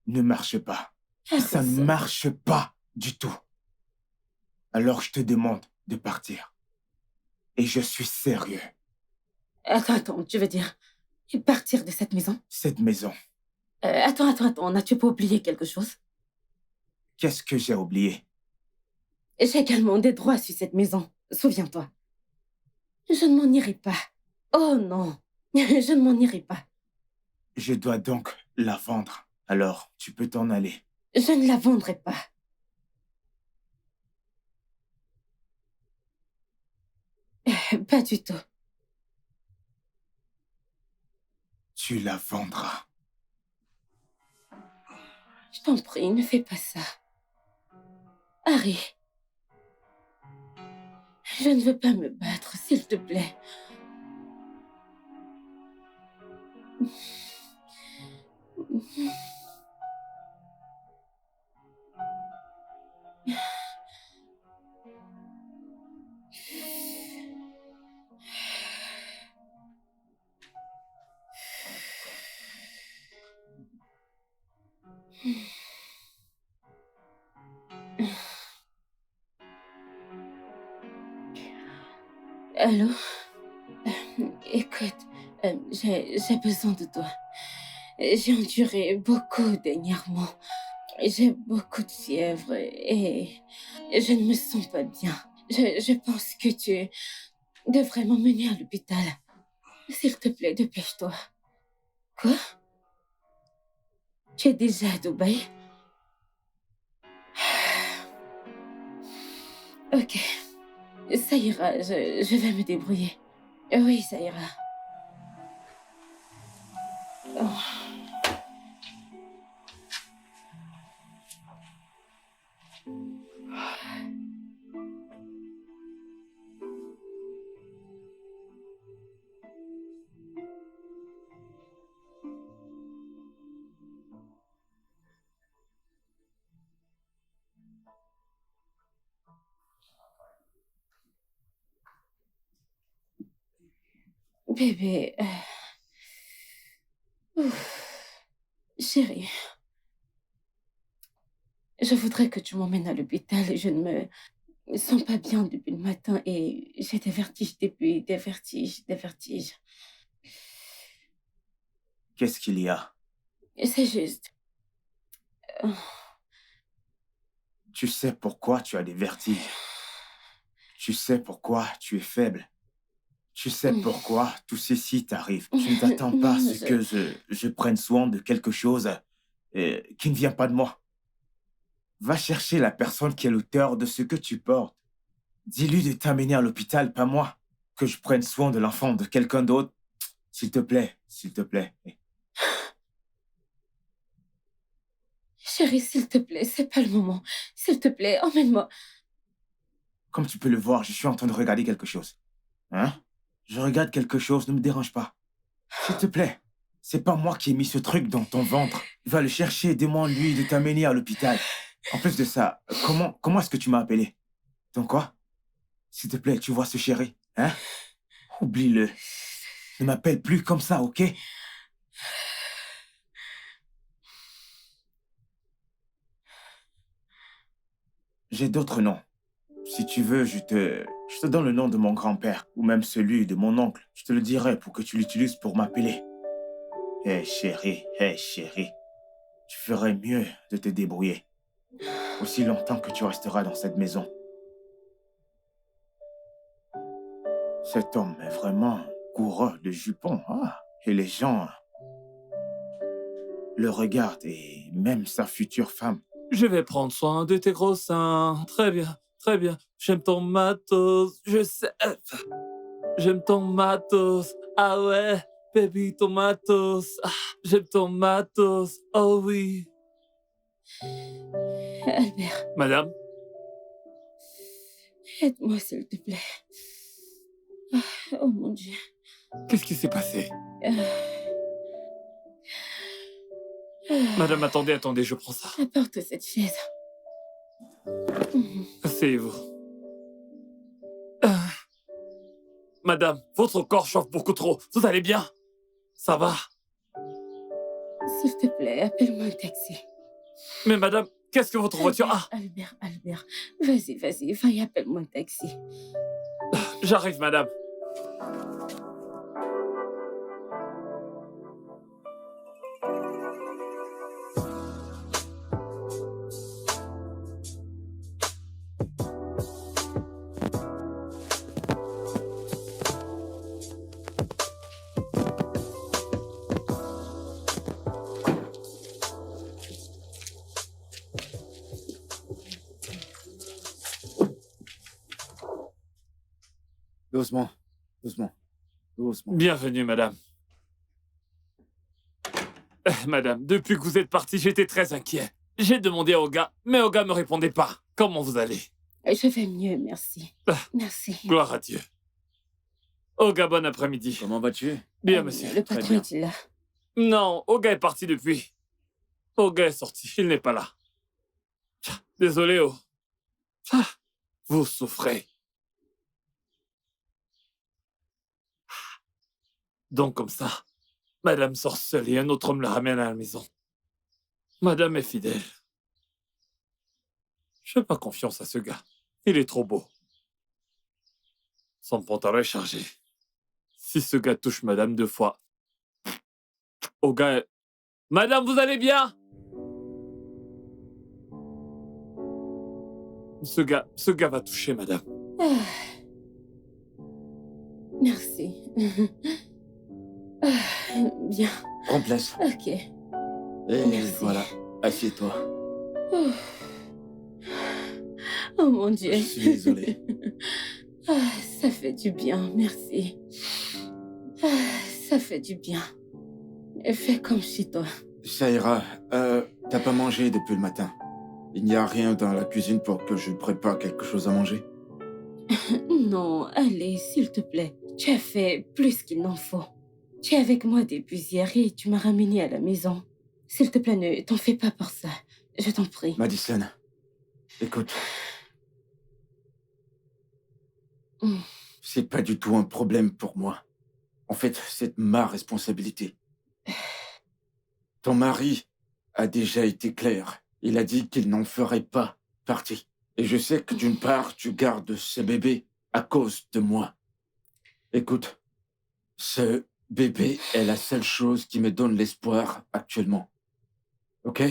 ne marche pas. Ça ne Harrison. marche pas du tout. Alors je te demande de partir. Et je suis sérieux. Attends, tu veux dire partir de cette maison? Cette maison, Attends, n'as-tu pas oublié quelque chose? qu'est-ce que j'ai oublié? J'ai également des droits sur cette maison, souviens-toi. Je ne m'en irai pas. Oh non, je ne m'en irai pas. Je dois donc la vendre. Alors, tu peux t'en aller. Je ne la vendrai pas. Pas du tout. Tu la vendras. Je t'en prie, ne fais pas ça. Harry. Je ne veux pas me battre, s'il te plaît. Allô? Écoute, j'ai besoin de toi. J'ai enduré beaucoup dernièrement. J'ai beaucoup de fièvre et je ne me sens pas bien. Je pense que tu devrais m'emmener à l'hôpital. S'il te plaît, dépêche-toi. Quoi? Tu es déjà à Dubaï? Ok. Ça ira, je vais me débrouiller. Oui, ça ira. Oh. Bébé, chérie, je voudrais que tu m'emmènes à l'hôpital. Je ne me sens pas bien depuis le matin et j'ai des vertiges, des vertiges. Qu'est-ce qu'il y a? C'est juste... Tu sais pourquoi tu as des vertiges. Tu sais pourquoi tu es faible. Tu sais pourquoi tout ceci t'arrive. Tu ne t'attends pas à ce que je prenne soin de quelque chose qui ne vient pas de moi. Va chercher la personne qui est l'auteur de ce que tu portes. Dis-lui de t'amener à l'hôpital, pas moi. Que je prenne soin de l'enfant de quelqu'un d'autre. S'il te plaît, s'il te plaît. Chérie, s'il te plaît, c'est pas le moment. S'il te plaît, emmène-moi. Comme tu peux le voir, je suis en train de regarder quelque chose. Hein? Je regarde quelque chose, ne me dérange pas. S'il te plaît, c'est pas moi qui ai mis ce truc dans ton ventre. Va le chercher, demande-lui de t'amener à l'hôpital. En plus de ça, comment est-ce que tu m'as appelé? Donc quoi? S'il te plaît, tu vois ce chéri, hein? Oublie-le. Ne m'appelle plus comme ça, ok? J'ai d'autres noms. Si tu veux, je te donne le nom de mon grand-père, ou même celui de mon oncle. Je te le dirai pour que tu l'utilises pour m'appeler. Hé chérie, tu ferais mieux de te débrouiller. Aussi longtemps que tu resteras dans cette maison. Cet homme est vraiment coureur de jupons. Ah, et les gens le regardent, et même sa future femme. Je vais prendre soin de tes gros seins. Très bien, très bien. J'aime ton matos. Je sais. J'aime ton matos. Ah ouais, baby, ton matos. Ah, j'aime ton matos. Oh oui. Albert, Madame, aide-moi, s'il te plaît. Oh mon Dieu. qu'est-ce qui s'est passé? Ah. Madame, attendez, je prends ça. Apporte cette chaise. Asseyez-vous. Ah. Madame, votre corps chauffe beaucoup trop. Vous allez bien? Ça va? S'il te plaît, appelle-moi un taxi. Mais madame, qu'est-ce que votre voiture a? Albert. Vas-y, va et appelle-moi un taxi. J'arrive, madame. Doucement. Bienvenue, madame. Madame, depuis que vous êtes partie, j'étais très inquiet. J'ai demandé à Oga, mais Oga me répondait pas. Comment vous allez? Je vais mieux, merci. Merci. Gloire à Dieu. Oga, bon après-midi. Comment vas-tu? Bien, monsieur. Le Très patron bien. est-il là? Non, Oga est parti depuis. Oga est sorti, il n'est pas là. Désolé, oh. Vous souffrez. Donc comme ça, madame sort seule et un autre homme la ramène à la maison. Madame est fidèle. Je fais pas confiance à ce gars. Il est trop beau. Son pantalon est chargé. Si ce gars touche madame 2 fois... Au gars... Madame, vous allez bien? Ce gars va toucher madame. Ah. Merci. Bien. Prends place. Ok. Et Merci. voilà, assieds-toi. Oh mon Dieu. Je suis désolé. Ça fait du bien, merci. Ça fait du bien. Fais comme chez toi. Ça ira. T'as pas mangé depuis le matin. Il n'y a rien dans la cuisine pour que je prépare quelque chose à manger. Non, allez, s'il te plaît. Tu as fait plus qu'il n'en faut. Tu es avec moi depuis hier et tu m'as ramené à la maison. S'il te plaît, ne t'en fais pas pour ça. Je t'en prie. Madison, écoute. C'est pas du tout un problème pour moi. En fait, c'est ma responsabilité. Ton mari a déjà été clair. Il a dit qu'il n'en ferait pas partie. Et je sais que d'une part, tu gardes ce bébé à cause de moi. Écoute, ce Bébé est la seule chose qui me donne l'espoir actuellement. Ok?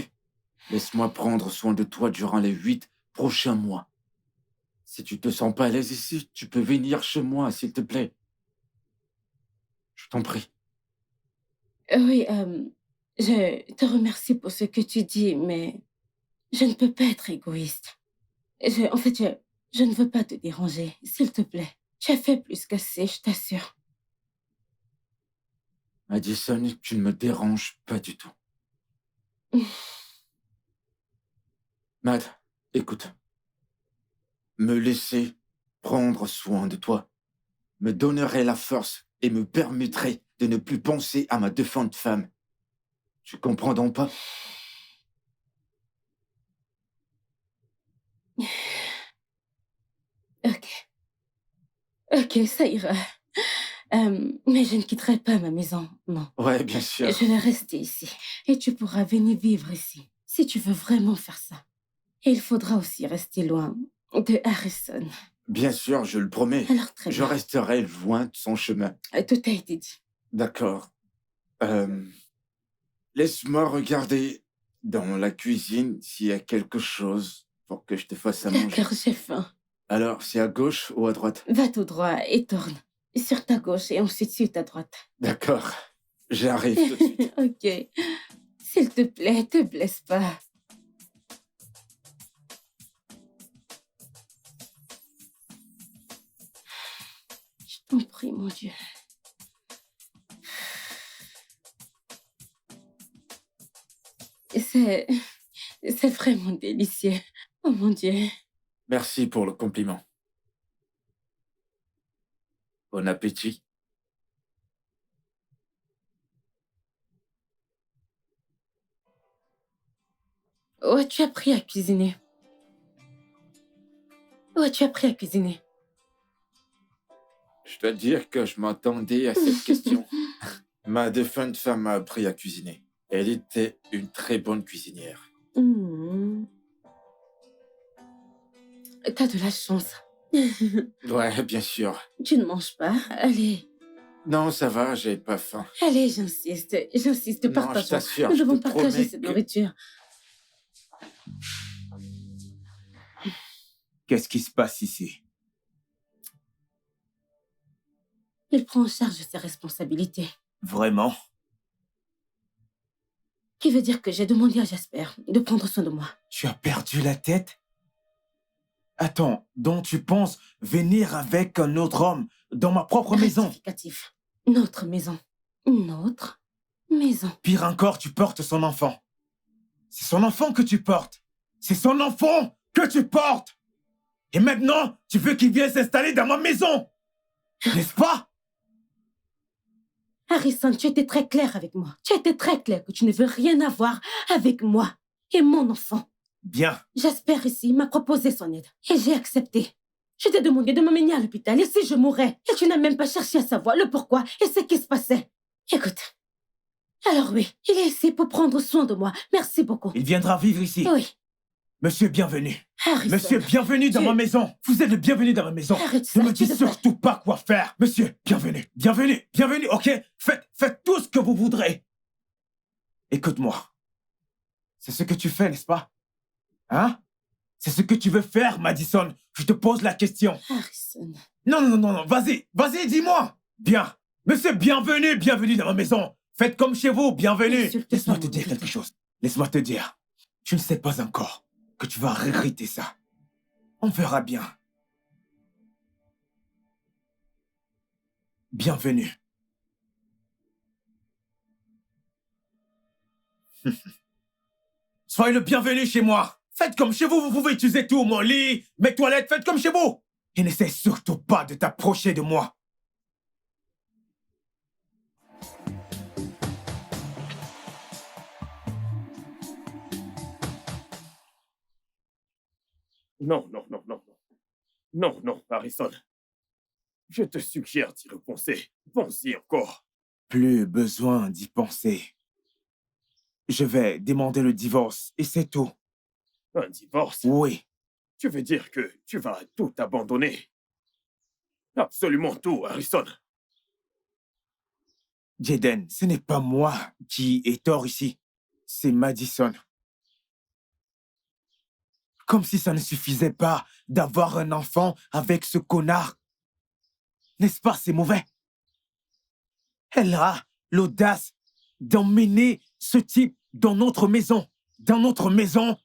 Laisse-moi prendre soin de toi durant les 8 prochains mois. Si tu te sens pas à l'aise ici, tu peux venir chez moi, s'il te plaît. Je t'en prie. Oui, je te remercie pour ce que tu dis, mais je ne peux pas être égoïste. En fait, je ne veux pas te déranger, s'il te plaît. Tu as fait plus qu'assez, je t'assure. Madison, tu ne me déranges pas du tout. Mad, écoute. Me laisser prendre soin de toi me donnerait la force et me permettrait de ne plus penser à ma défunte femme. Tu comprends donc pas? Ok, ok, ça ira. Mais je ne quitterai pas ma maison, non. Ouais, bien sûr. Je vais rester ici. Et tu pourras venir vivre ici, si tu veux vraiment faire ça. Et il faudra aussi rester loin de Harrison. Bien sûr, je le promets. Alors très Je bien. resterai loin de son chemin. Tout a été dit. D'accord. Laisse-moi regarder dans la cuisine s'il y a quelque chose pour que je te fasse à manger. D'accord, j'ai faim. Alors, c'est à gauche ou à droite? Va tout droit et tourne. Sur ta gauche et ensuite sur ta droite. D'accord. J'arrive tout de suite. Ok. S'il te plaît, te blesse pas. Je t'en prie, mon Dieu. C'est... C'est vraiment délicieux. Oh mon Dieu. Merci pour le compliment. Bon appétit. Où as-tu appris à cuisiner? Où as-tu appris à cuisiner? Je dois dire que je m'attendais à cette question. Ma défunte femme m'a appris à cuisiner. Elle était une très bonne cuisinière. Hmm. T'as de la chance. Ouais, bien sûr. Tu ne manges pas? Allez, Non, ça va, j'ai pas faim. allez, j'insiste. J'insiste, Non, je partageons. t'assure, Nous je devons te partager promets cette que- nourriture. Qu'est-ce qui se passe ici? Il prend en charge ses responsabilités. Vraiment? Qui veut dire que j'ai demandé à Jasper de prendre soin de moi. Tu as perdu la tête? Attends, donc tu penses venir avec un autre homme dans ma propre maison? Rectificatif. Notre maison. Notre maison. Pire encore, tu portes son enfant. C'est son enfant que tu portes. C'est son enfant que tu portes. Et maintenant, tu veux qu'il vienne s'installer dans ma maison. N'est-ce pas? Harrison, tu étais très clair avec moi. Tu étais très clair que tu ne veux rien avoir avec moi et mon enfant. Bien. Jasper ici m'a proposé son aide et j'ai accepté. Je t'ai demandé de m'emmener à l'hôpital et si je mourais. Et tu n'as même pas cherché à savoir le pourquoi et ce qui se passait. Écoute. Alors oui, il est ici pour prendre soin de moi. Merci beaucoup. Il viendra vivre ici. Oui, Monsieur, bienvenue. Harrison. Monsieur, bienvenue dans Tu- ma maison. Vous êtes le bienvenu dans ma maison. Arrête ça, Ne me tu dites devrais- surtout pas quoi faire. Monsieur, bienvenue. Bienvenue. Bienvenue, ok? Faites tout ce que vous voudrez. Écoute-moi. C'est ce que tu fais, n'est-ce pas? Hein? C'est ce que tu veux faire, Madison. Je te pose la question. Harrison. Non. Vas-y, dis-moi. Bien. Monsieur, bienvenue dans ma maison. Faites comme chez vous, bienvenue. Insulte Laisse-moi pas te mon dire mari. quelque chose. Laisse-moi te dire. Tu ne sais pas encore que tu vas regretter ça. On verra bien. Bienvenue. Soyez le bienvenu chez moi. Faites comme chez vous, vous pouvez utiliser tout, mon lit, mes toilettes, faites comme chez vous. Et n'essaie surtout pas de t'approcher de moi. Non. Non, Harrison. Je te suggère d'y repenser. Pense-y encore. Plus besoin d'y penser. Je vais demander le divorce et c'est tout. Un divorce? Oui, Tu veux dire que tu vas tout abandonner? Absolument tout, Harrison. Jaden, ce n'est pas moi qui ai tort ici. C'est Madison. Comme si ça ne suffisait pas d'avoir un enfant avec ce connard. N'est-ce pas, c'est mauvais? Elle a l'audace d'emmener ce type dans notre maison. Dans notre maison.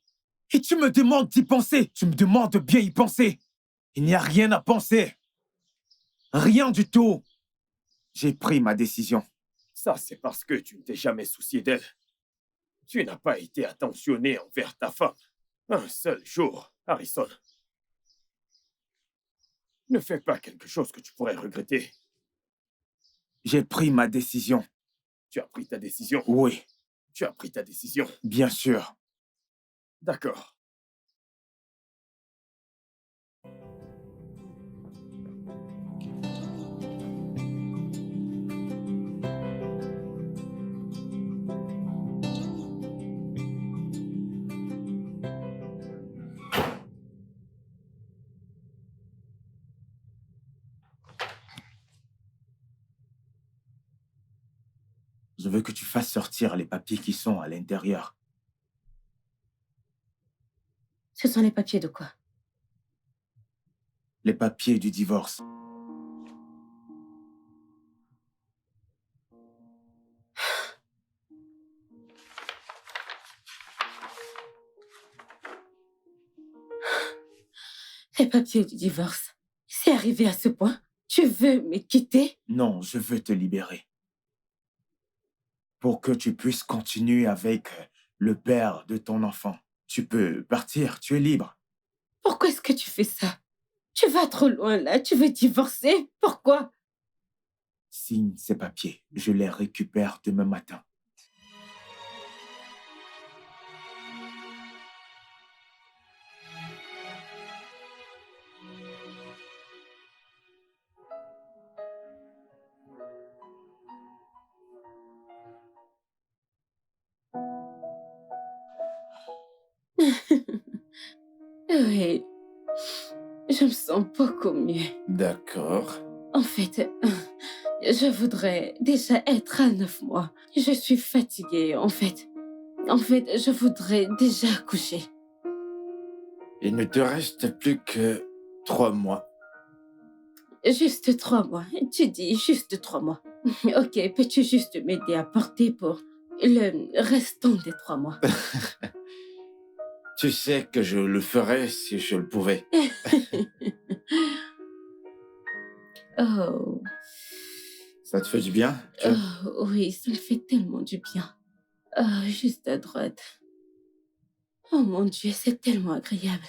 Et tu me demandes d'y penser. Tu me demandes de bien y penser. Il n'y a rien à penser. Rien du tout. J'ai pris ma décision. Ça, c'est parce que tu ne t'es jamais soucié d'elle. Tu n'as pas été attentionné envers ta femme. Un seul jour, Harrison. Ne fais pas quelque chose que tu pourrais regretter. J'ai pris ma décision. Tu as pris ta décision? Oui, Tu as pris ta décision. bien sûr. D'accord. Je veux que tu fasses sortir les papiers qui sont à l'intérieur. Ce sont les papiers de quoi? Les papiers du divorce. Les papiers du divorce. C'est arrivé à ce point? Tu veux me quitter? Non, je veux te libérer. Pour que tu puisses continuer avec le père de ton enfant. Tu peux partir, tu es libre. Pourquoi est-ce que tu fais ça? Tu vas trop loin là, tu veux divorcer? Pourquoi? Signe ces papiers, je les récupère demain matin. Oui, je me sens beaucoup mieux. D'accord. En fait, je voudrais déjà être à 9 mois. Je suis fatiguée, en fait. En fait, je voudrais déjà accoucher. Il ne te reste plus que 3 mois. Juste 3 mois. Tu dis juste 3 mois. Ok, peux-tu juste m'aider à porter pour le restant des 3 mois? Tu sais que je le ferais si je le pouvais. Oh, Ça te fait du bien, John? oh, oui, ça me fait tellement du bien. Oh, juste à droite. Oh mon Dieu, c'est tellement agréable.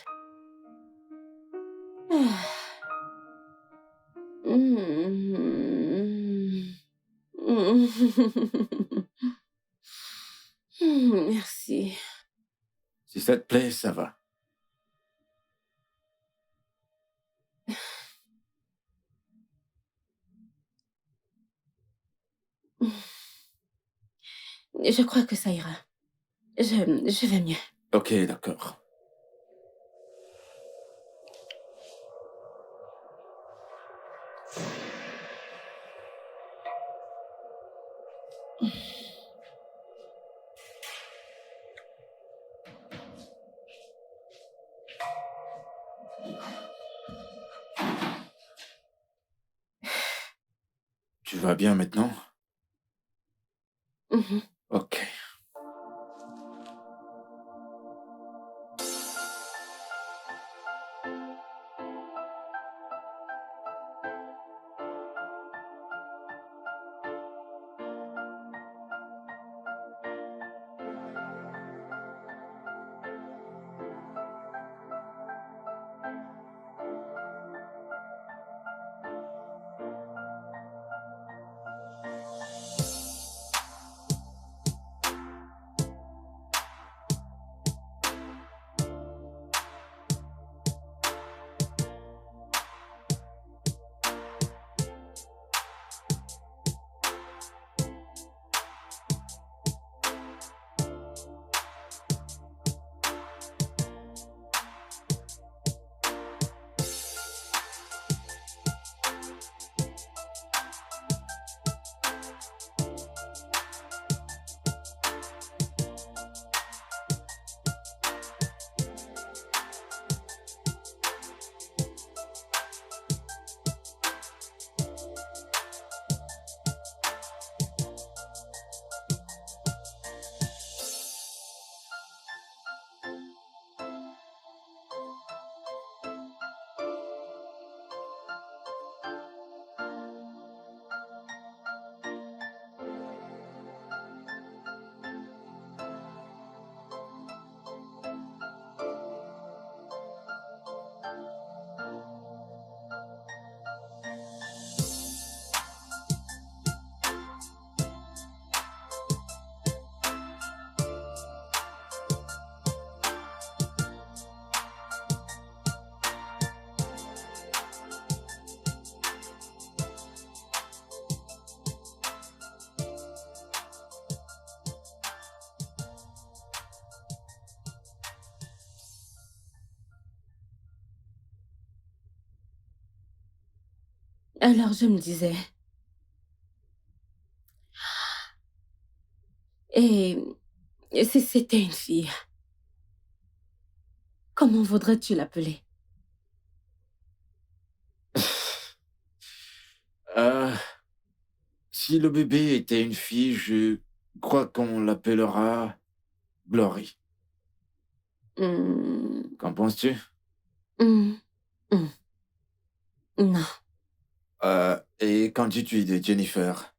Ah. Mm. Mm. Merci. Si ça te plaît, ça va. Je crois que ça ira. Je vais mieux. Ok, d'accord. Tu vas bien maintenant? Mhm. Ok. Alors je me disais, et si c'était une fille, comment voudrais-tu l'appeler? Euh, Si le bébé était une fille, je crois qu'on l'appellera Glory. Hmm, Qu'en penses-tu? hmm, hmm, non. Et qu'en dis-tu de Jennifer?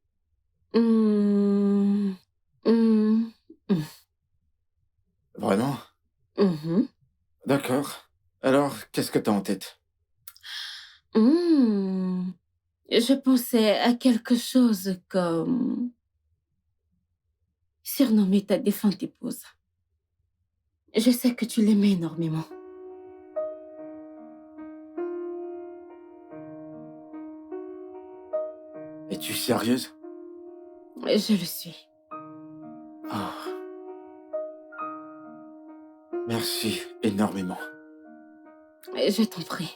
Hmm, hmm, hmm, Vraiment? mhm, D'accord. Alors, qu'est-ce que t'as en tête? hmm. Je pensais à quelque chose comme surnommer ta défunte épouse. Je sais que tu l'aimais énormément. Es-tu sérieuse? Je le suis. Ah, merci énormément. Je t'en prie.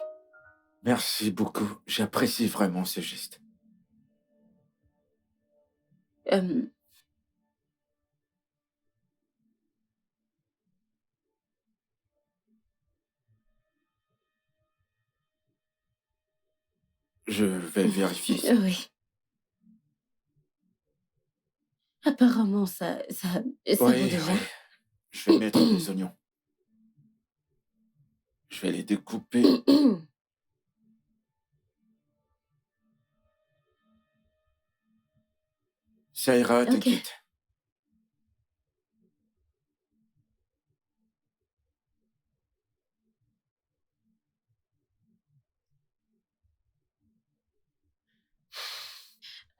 Merci beaucoup. J'apprécie vraiment ce geste. Euh, Je vais vérifier ça. oui. Apparemment, ça vaut Oui, déjà. oui. Je vais mettre des oignons. Je vais les découper. Ça ira, Ok. t'inquiète.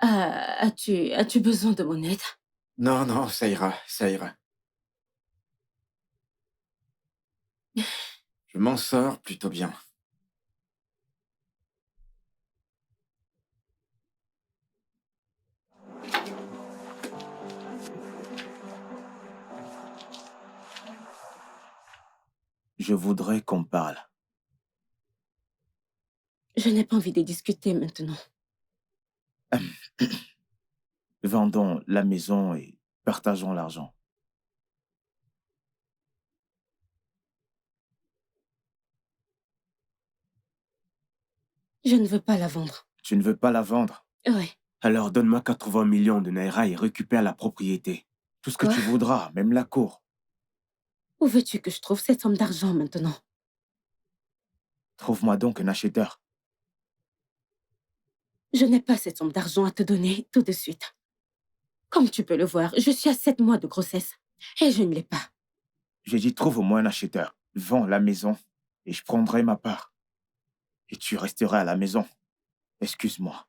As-tu besoin de mon aide? Non, non, ça ira, ça ira. Je m'en sors plutôt bien. Je voudrais qu'on parle. Je n'ai pas envie de discuter maintenant. Vendons la maison et partageons l'argent. Je ne veux pas la vendre. Tu ne veux pas la vendre? Oui. Alors donne-moi 80 millions de naira et récupère la propriété. Tout ce que Quoi? tu voudras, même la cour. Où veux-tu que je trouve cette somme d'argent maintenant? Trouve-moi donc un acheteur. Je n'ai pas cette somme d'argent à te donner tout de suite. Comme tu peux le voir, je suis à 7 mois de grossesse et je ne l'ai pas. J'ai dit trouve au moins un acheteur. Vends la maison et je prendrai ma part. Et tu resteras à la maison. Excuse-moi.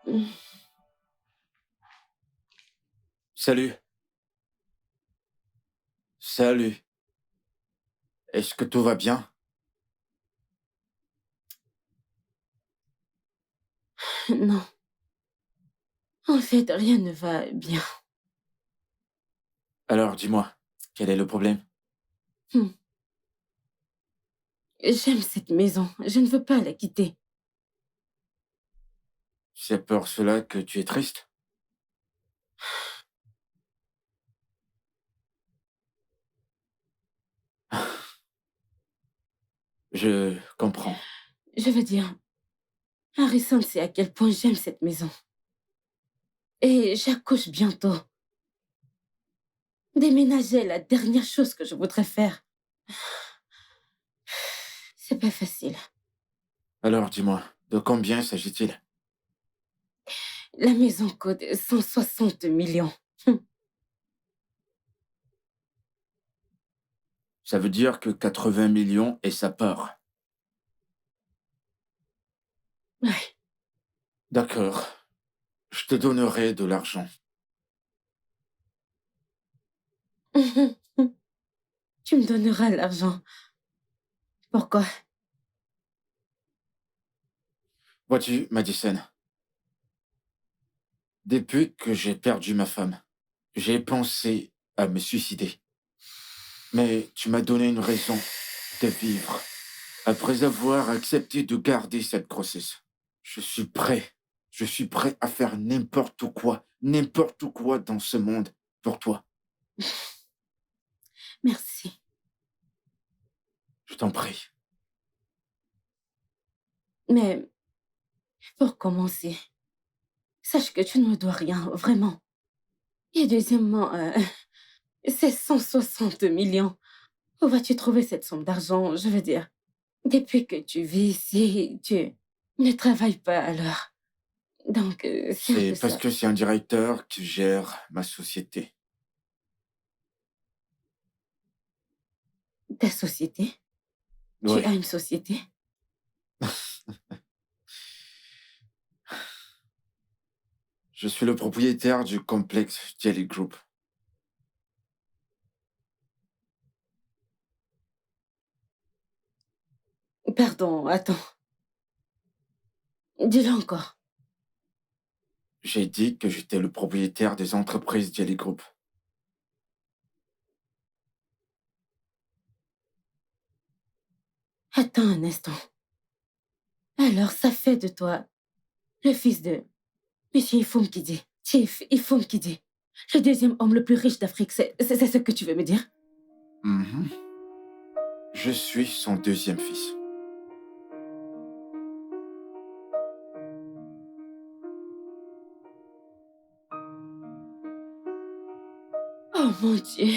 Hmm. Salut. Salut. Est-ce que tout va bien? Non. En fait, rien ne va bien. Alors, dis-moi, quel est le problème? Hmm. J'aime cette maison. Je ne veux pas la quitter. C'est pour cela que tu es triste? Je comprends. Je veux dire, Harrison sait à quel point j'aime cette maison. Et j'accouche bientôt. Déménager est la dernière chose que je voudrais faire. C'est pas facile. Alors, dis-moi, de combien s'agit-il? La maison coûte 160 millions. Ça veut dire que 80 millions est sa part. Ouais. D'accord. Je te donnerai de l'argent. tu me donneras l'argent. Pourquoi? Vois-tu, Madison, depuis que j'ai perdu ma femme, j'ai pensé à me suicider. Mais tu m'as donné une raison de vivre. Après avoir accepté de garder cette grossesse, je suis prêt. Je suis prêt à faire n'importe quoi dans ce monde pour toi. Merci. Je t'en prie. Mais pour commencer, sache que tu ne me dois rien, vraiment. Et deuxièmement, c'est 160 millions. Où vas-tu trouver cette somme d'argent? Je veux dire, depuis que tu vis ici, tu ne travailles pas alors. Donc, c'est un C'est peu parce ça. que c'est un directeur qui gère ma société. Ta société? Tu Oui, as une société? je suis le propriétaire du complexe Jelly Group. Pardon, attends. Dis-le encore. J'ai dit que j'étais le propriétaire des entreprises Jelly Group. Attends un instant. Alors, ça fait de toi le fils de Monsieur Ifum Kidi. Chief Ifum Kidi. Le deuxième homme le plus riche d'Afrique, c'est ce que tu veux me dire? Mhm. Je suis son deuxième fils. Oh mon Dieu.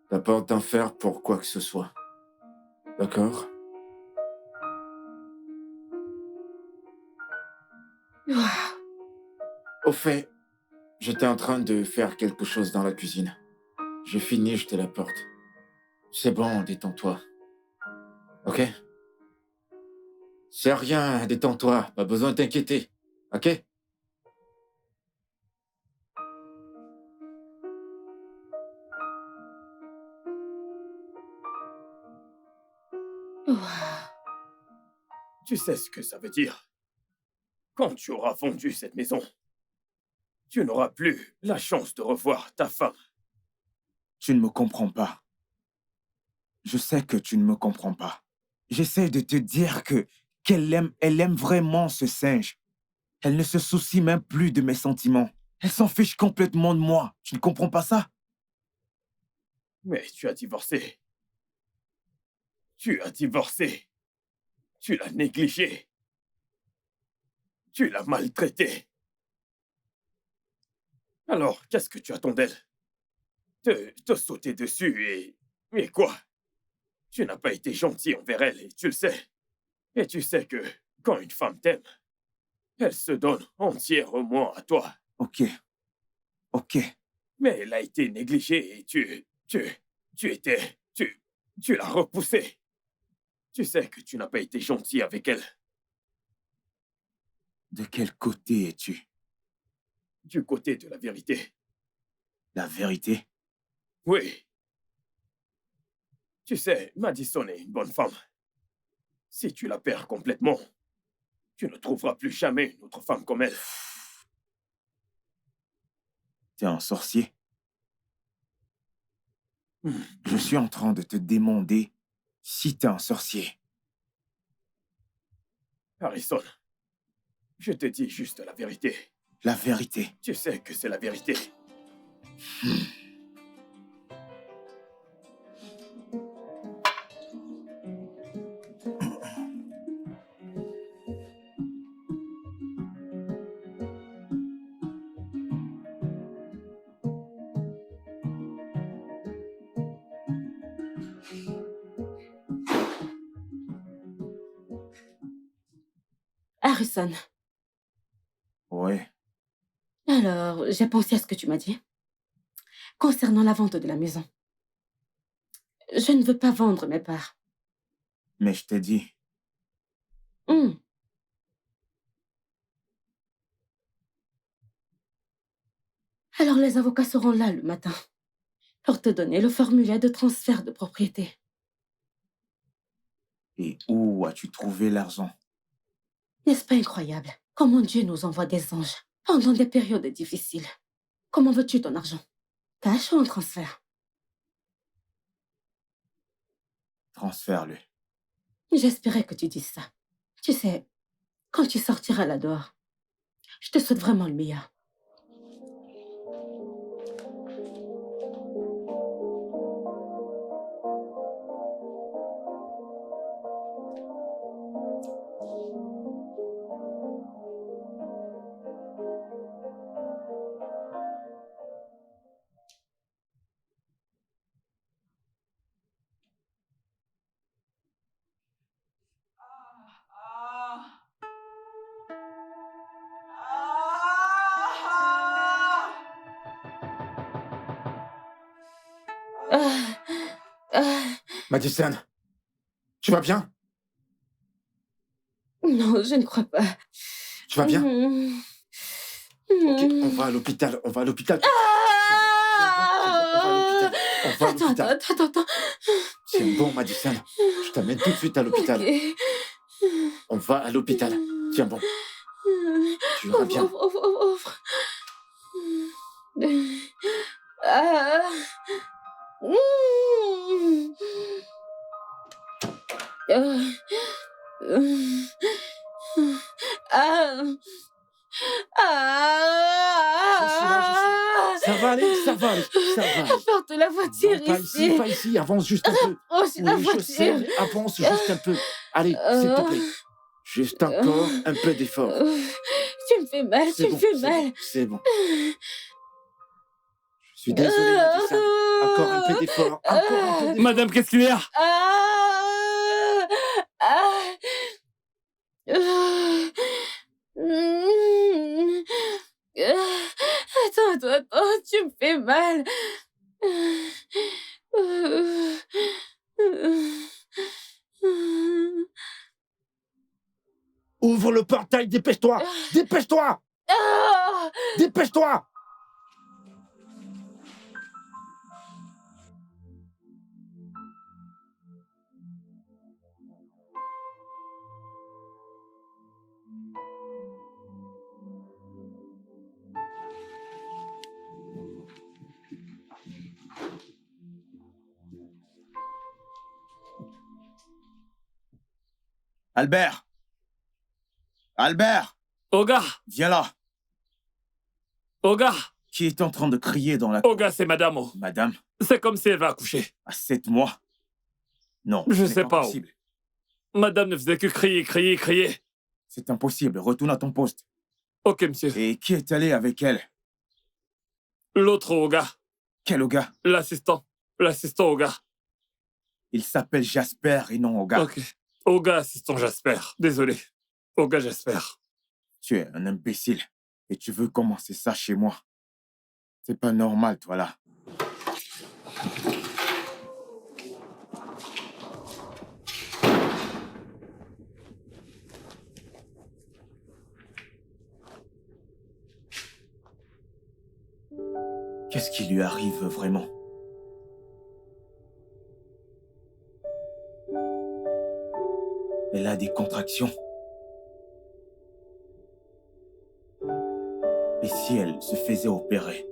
T'as peur d'en faire pour quoi que ce soit. D'accord? Waouh. Au fait, j'étais en train de faire quelque chose dans la cuisine. J'ai fini, je te l'apporte. C'est bon, détends-toi. Ok? C'est rien, détends-toi. Pas besoin de t'inquiéter. Ok? Waouh. Tu sais ce que ça veut dire? Quand tu auras vendu cette maison, tu n'auras plus la chance de revoir ta femme. Tu ne me comprends pas. Je sais que tu ne me comprends pas. J'essaie de te dire que elle aime vraiment ce singe. Elle ne se soucie même plus de mes sentiments. Elle s'en fiche complètement de moi. Tu ne comprends pas ça? Mais tu as divorcé. Tu as divorcé. Tu l'as négligée. Tu l'as maltraitée. Alors, qu'est-ce que tu attends d'elle? Te sauter dessus et... Mais quoi? Tu n'as pas été gentil envers elle et tu le sais. Et tu sais que quand une femme t'aime, elle se donne entièrement à toi. Ok. Ok. Mais elle a été négligée et tu l'as repoussée. Tu sais que tu n'as pas été gentil avec elle. De quel côté es-tu? Du côté de la vérité. La vérité? Oui. Tu sais, Madison est une bonne femme. Si tu la perds complètement, tu ne trouveras plus jamais une autre femme comme elle. T'es un sorcier. Hmm. Je suis en train de te demander si t'es un sorcier. Harrison, je te dis juste la vérité. La vérité. Tu sais que c'est la vérité. Harrison, Ouais. alors, j'ai pensé à ce que tu m'as dit. Concernant la vente de la maison. Je ne veux pas vendre mes parts. Mais je t'ai dit, Hmm. Alors les avocats seront là le matin pour te donner le formulaire de transfert de propriété. Et où as-tu trouvé l'argent? N'est-ce pas incroyable? Comment Dieu nous envoie des anges pendant des périodes difficiles. Comment veux-tu ton argent? Cash ou en transfert? Transfère-le. J'espérais que tu dises ça. Tu sais, quand tu sortiras là dehors, je te souhaite vraiment le meilleur. Ah, ah, Madison, tu vas bien? non, je ne crois pas. Tu vas bien? Mm. Ok, Mm. on va à l'hôpital. On va à l'hôpital. Ah! On va à l'hôpital. Attends. Tiens bon, Madison. Je t'amène tout de suite à l'hôpital. Ok. On va à l'hôpital. Tiens bon. Tu iras bien. Ouvre. Ah. Mm. Ah. Je suis là. Ça va aller, ça va aller, ça va aller. Apporte la voiture Non, ici. pas ici, avance juste un peu. Oh, c'est la Oui, je voiture. sais, avance juste un peu. Allez, s'il te plaît. Juste encore un peu d'effort. Tu me fais mal, tu me fais mal. C'est bon. Je suis désolé, Madison. Encore un peu d'effort. Encore un peu d'effort. Madame, qu'est-ce qu'il y a? Ah. Ah. Mm. Attends, tu me fais mal. Ouvre le portail, dépêche-toi. Dépêche-toi. Ah. Dépêche-toi. Albert! Albert! Oga! Viens là! Oga! Qui est en train de crier dans la... Oga, c'est Madame O. Madame, C'est comme si elle va accoucher. à 7 mois? Non, Je ce n'est sais pas où. possible. Madame ne faisait que crier. C'est impossible. Retourne à ton poste. Ok, monsieur. Et qui est allé avec elle? L'autre Oga. Quel Oga? L'assistant. L'assistant Oga. Il s'appelle Jasper et non Oga. Ok. Oga, assistant Jasper. Désolé. Oga Jasper. Tu es un imbécile. Et tu veux commencer ça chez moi. C'est pas normal, toi, là. Qu'est-ce qui lui arrive vraiment? Elle a des contractions. Et si elle se faisait opérer?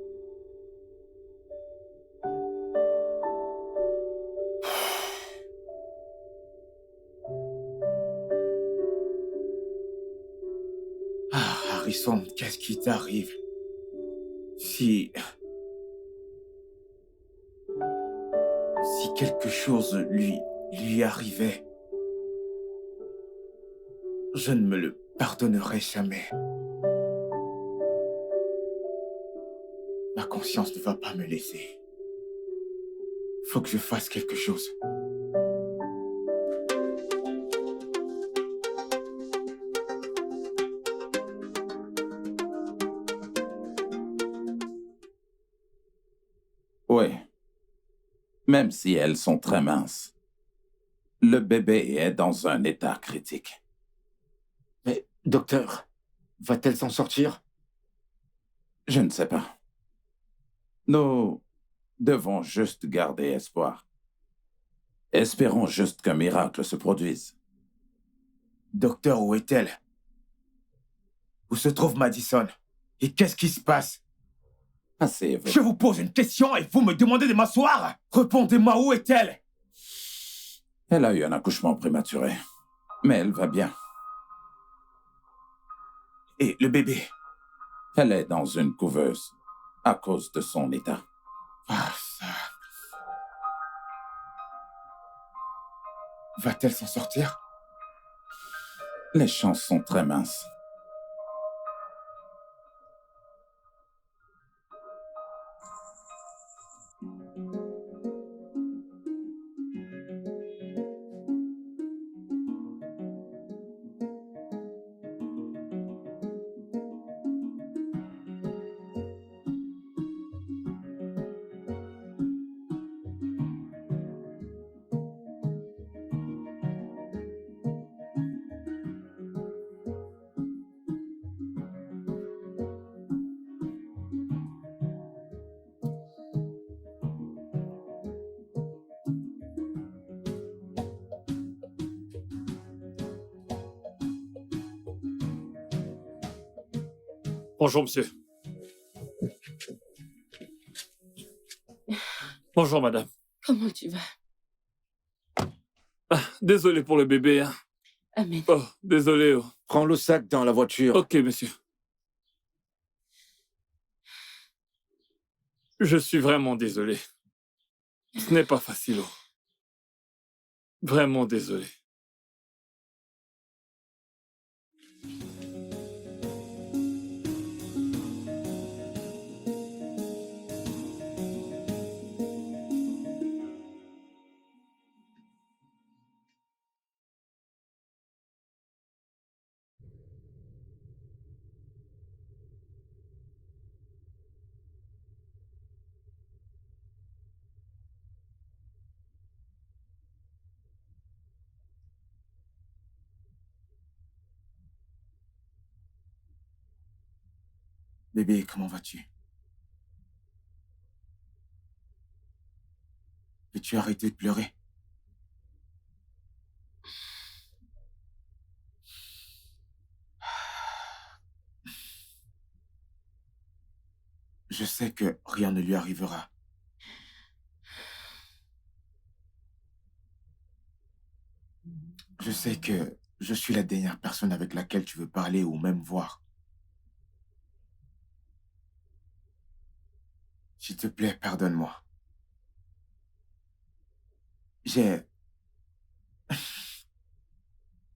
Ah, Harrison, qu'est-ce qui t'arrive? Si quelque chose lui arrivait, je ne me le pardonnerai jamais. Ma conscience ne va pas me laisser. Faut que je fasse quelque chose. Oui. Même si elles sont très minces, le bébé est dans un état critique. Mais, docteur, va-t-elle s'en sortir? Je ne sais pas. Nous devons juste garder espoir. Espérons juste qu'un miracle se produise. Docteur, où est-elle? Où se trouve Madison? Et qu'est-ce qui se passe? Assez, Je vous pose une question et vous me demandez de m'asseoir? Répondez-moi, où est-elle? Elle a eu un accouchement prématuré, mais elle va bien. Et le bébé? Elle est dans une couveuse à cause de son état. Ah, ça... Va-t-elle s'en sortir? Les chances sont très minces. Bonjour, monsieur. Bonjour, madame. Comment tu vas? Désolé pour le bébé. Hein. Amen. Oh, désolé. Oh. Prends le sac dans la voiture. Ok, monsieur. Je suis vraiment désolé. Ce n'est pas facile. Oh. Vraiment désolé. Bébé, comment vas-tu? Peux-tu arrêter de pleurer? Je sais que rien ne lui arrivera. Je sais que je suis la dernière personne avec laquelle tu veux parler ou même voir. S'il te plaît, pardonne-moi. J'ai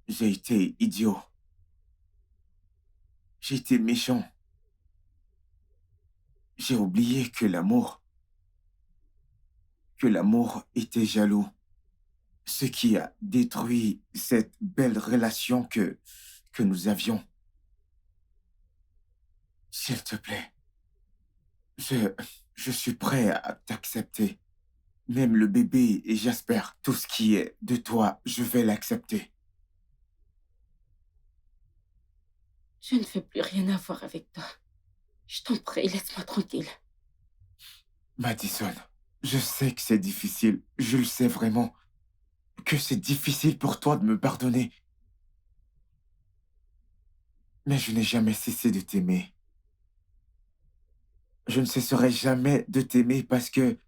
été idiot. J'ai été méchant. J'ai oublié que l'amour était jaloux. Ce qui a détruit cette belle relation que nous avions. S'il te plaît, je suis prêt à t'accepter. Même le bébé et Jasper, tout ce qui est de toi, je vais l'accepter. Je ne veux plus rien avoir avec toi. Je t'en prie, laisse-moi tranquille. Madison, je sais que c'est difficile. Je le sais vraiment. Que c'est difficile pour toi de me pardonner. Mais je n'ai jamais cessé de t'aimer. Je ne cesserai jamais de t'aimer parce que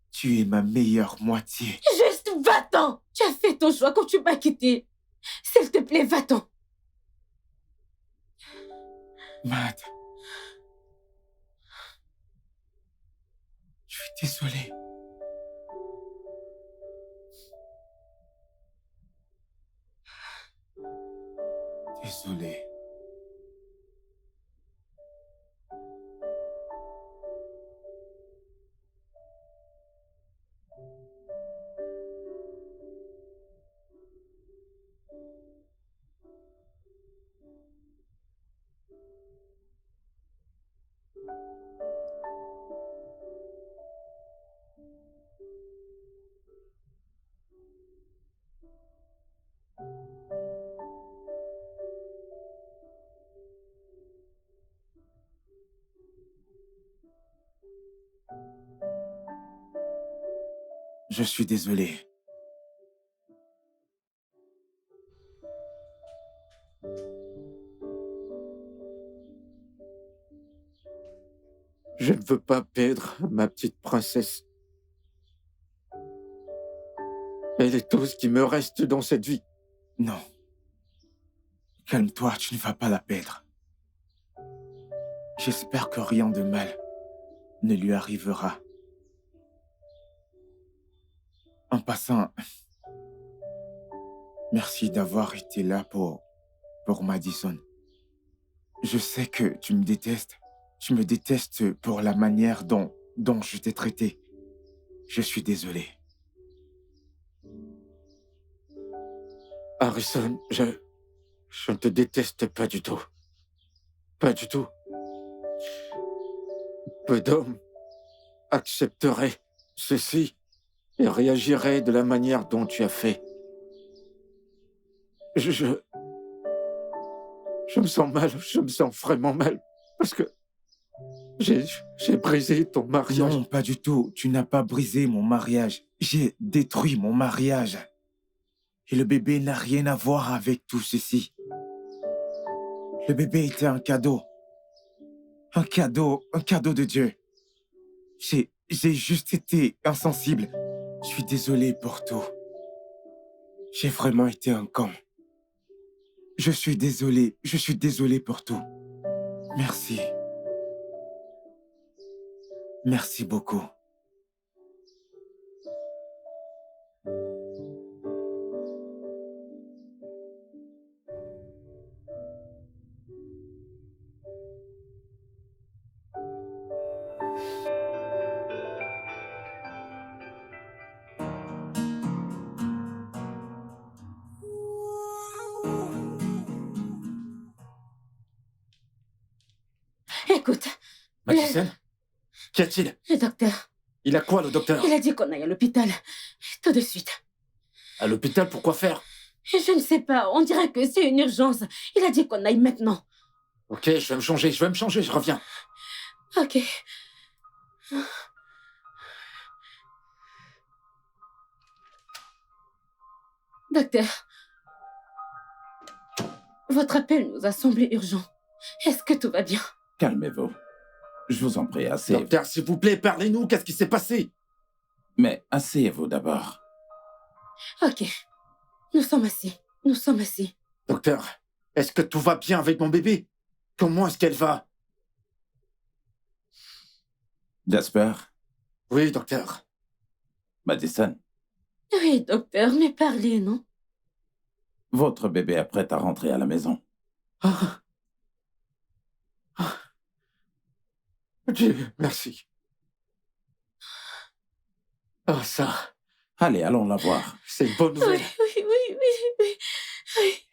tu es ma meilleure moitié. Juste va-t'en! Tu as fait ton choix quand tu m'as quitté. S'il te plaît, va-t'en. Mad, je suis désolé. Désolé. Je suis désolé. Je ne veux pas perdre ma petite princesse. Elle est tout ce qui me reste dans cette vie. Non. Calme-toi, tu ne vas pas la perdre. J'espère que rien de mal ne lui arrivera. En passant, merci d'avoir été là pour Madison. Je sais que tu me détestes. Tu me détestes pour la manière dont je t'ai traité. Je suis désolé. Harrison, je ne te déteste pas du tout. Pas du tout. Peu d'hommes accepteraient ceci et réagiraient de la manière dont tu as fait. Je me sens mal, je me sens vraiment mal, parce que j'ai brisé ton mariage. Non, pas du tout. Tu n'as pas brisé mon mariage. J'ai détruit mon mariage. Et le bébé n'a rien à voir avec tout ceci. Le bébé était un cadeau. Un cadeau de Dieu. J'ai juste été insensible. Je suis désolé pour tout. J'ai vraiment été un con. Je suis désolé pour tout. Merci. Merci beaucoup. Écoute, Madison, qu'y a-t-il? le docteur, Il a quoi, le docteur? il a dit qu'on aille à l'hôpital. Tout de suite. À l'hôpital, pourquoi faire? Je ne sais pas, on dirait que c'est une urgence. Il a dit qu'on aille maintenant. Ok, je vais me changer, je reviens. Ok. Docteur, votre appel nous a semblé urgent. Est-ce que tout va bien? Calmez-vous. Je vous en prie, asseyez-vous. Docteur, s'il vous plaît, parlez-nous, qu'est-ce qui s'est passé? Mais asseyez-vous d'abord. Ok. Nous sommes assis. Docteur, est-ce que tout va bien avec mon bébé? Comment est-ce qu'elle va? Jasper, Oui, docteur. Madison, Oui, docteur, mais parlez, non? votre bébé est prêt à rentrer à la maison. Ah. Ah. Dieu, merci. Ah, ça, Allez, allons la voir. c'est une bonne nouvelle. Oui.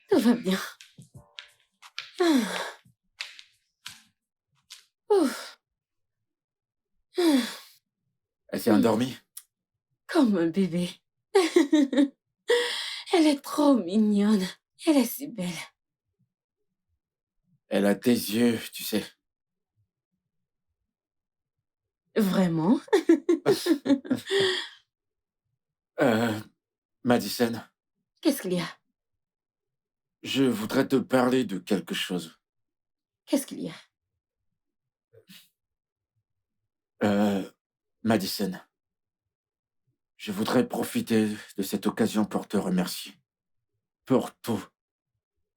Tout va bien. Ouf. Elle s'est endormie? Comme un bébé. Elle est trop mignonne. Elle est si belle. Elle a tes yeux, tu sais. Vraiment? Madison, Qu'est-ce qu'il y a? je voudrais te parler de quelque chose. Qu'est-ce qu'il y a? Madison, je voudrais profiter de cette occasion pour te remercier. Pour tout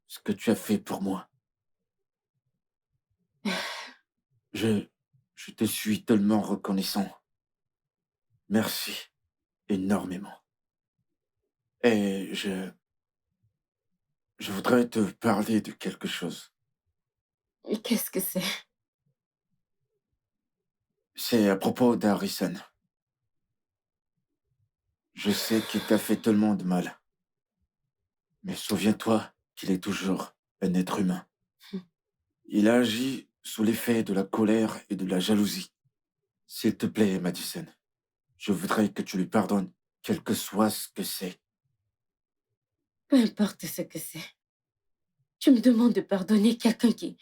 ce que tu as fait pour moi. Je te suis tellement reconnaissant. Merci énormément. Et je voudrais te parler de quelque chose. Et qu'est-ce que c'est? C'est à propos d'Harrison. Je sais qu'il t'a fait tellement de mal. Mais souviens-toi qu'il est toujours un être humain. Hmm. Il a agi sous l'effet de la colère et de la jalousie. S'il te plaît, Madison, je voudrais que tu lui pardonnes, quel que soit ce que c'est. Peu importe ce que c'est. Tu me demandes de pardonner quelqu'un qui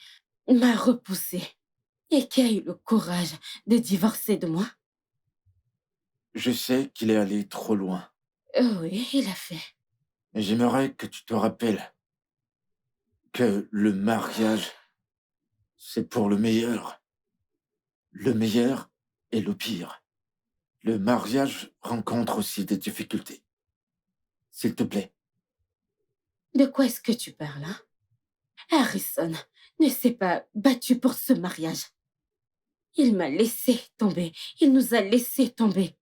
m'a repoussé et qui a eu le courage de divorcer de moi? Je sais qu'il est allé trop loin, Oh oui, il a fait. mais j'aimerais que tu te rappelles que le mariage, c'est pour le meilleur. Le meilleur et le pire. Le mariage rencontre aussi des difficultés. S'il te plaît. De quoi est-ce que tu parles, hein? Harrison ne s'est pas battu pour ce mariage. Il m'a laissé tomber. Il nous a laissé tomber.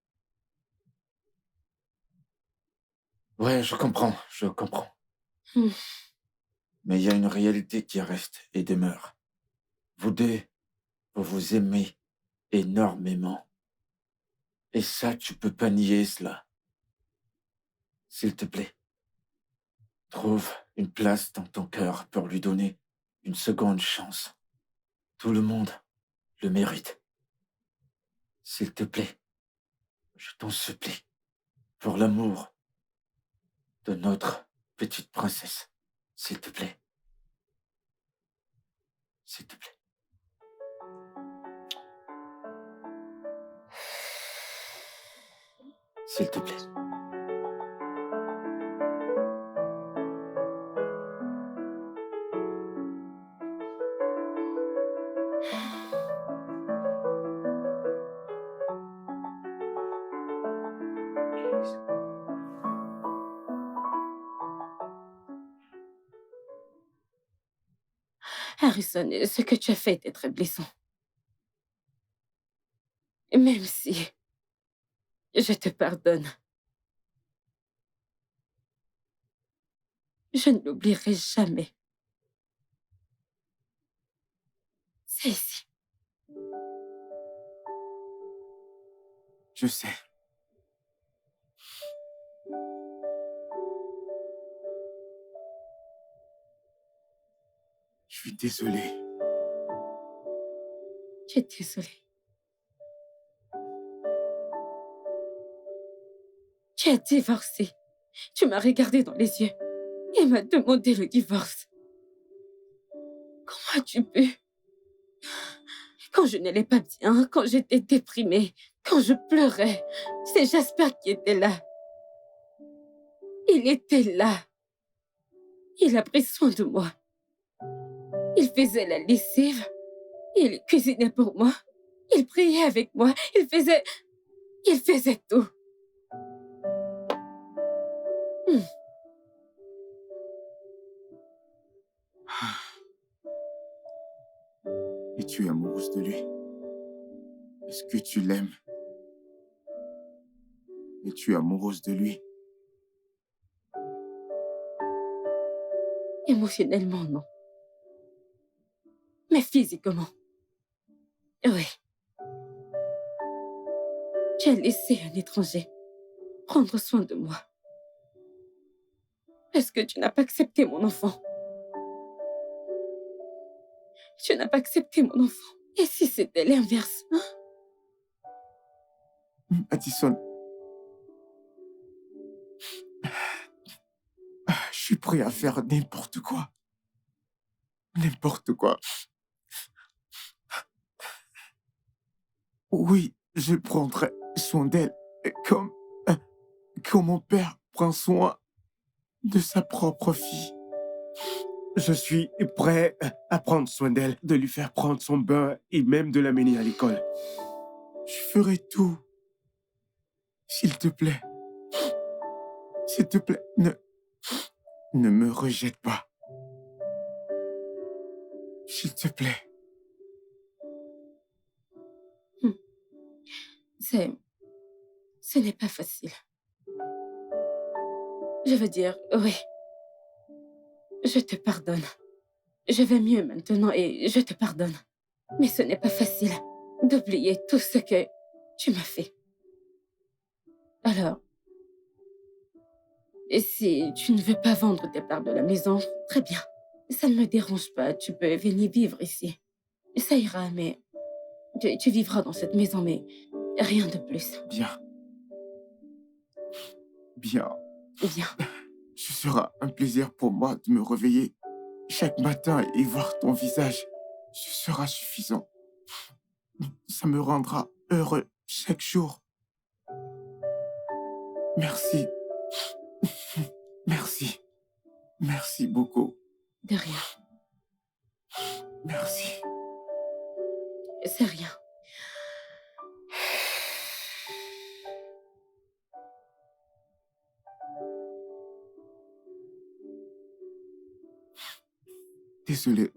Ouais, je comprends. Hmm. Mais il y a une réalité qui reste et demeure. Vous deux, vous vous aimez énormément. Et ça, tu peux pas nier cela. S'il te plaît, trouve une place dans ton cœur pour lui donner une seconde chance. Tout le monde le mérite. S'il te plaît, je t'en supplie, pour l'amour de notre petite princesse. S'il te plaît. S'il te plaît. S'il te plaît. Harrison, ce que tu as fait était très blessant. Même si je te pardonne, je ne l'oublierai jamais. C'est ici. Je sais. Je suis désolé. Je suis désolée. Tu as divorcé. Tu m'as regardé dans les yeux et m'as demandé le divorce. Comment as-tu pu? Quand je n'allais pas bien, quand j'étais déprimée, quand je pleurais, c'est Jasper qui était là. Il était là. Il a pris soin de moi. Il faisait la lessive. Il cuisinait pour moi. Il priait avec moi. Il faisait tout. Hmm. Et tu es amoureuse de lui. Est-ce que tu l'aimes? Et tu es amoureuse de lui. Émotionnellement, non. Mais physiquement, oui. Tu as laissé un étranger prendre soin de moi. Est-ce que tu n'as pas accepté mon enfant? Tu n'as pas accepté mon enfant. Et si c'était l'inverse, hein? Addison, je suis prêt à faire n'importe quoi. N'importe quoi. Oui, je prendrai soin d'elle comme, comme mon père prend soin de sa propre fille. Je suis prêt à prendre soin d'elle, de lui faire prendre son bain et même de l'amener à l'école. Je ferai tout. S'il te plaît. S'il te plaît, ne me rejette pas. S'il te plaît. Ce n'est pas facile. Je veux dire, oui. Je te pardonne. Je vais mieux maintenant et je te pardonne. Mais ce n'est pas facile d'oublier tout ce que tu m'as fait. Alors, Et si tu ne veux pas vendre tes parts de la maison, très bien. Ça ne me dérange pas, tu peux venir vivre ici. Ça ira, mais tu vivras dans cette maison, mais rien de plus. Bien. Bien. Bien. Ce sera un plaisir pour moi de me réveiller chaque matin et voir ton visage. Ce sera suffisant. Ça me rendra heureux chaque jour. Merci. Merci. Merci beaucoup. De rien. Merci. C'est rien. Désolé.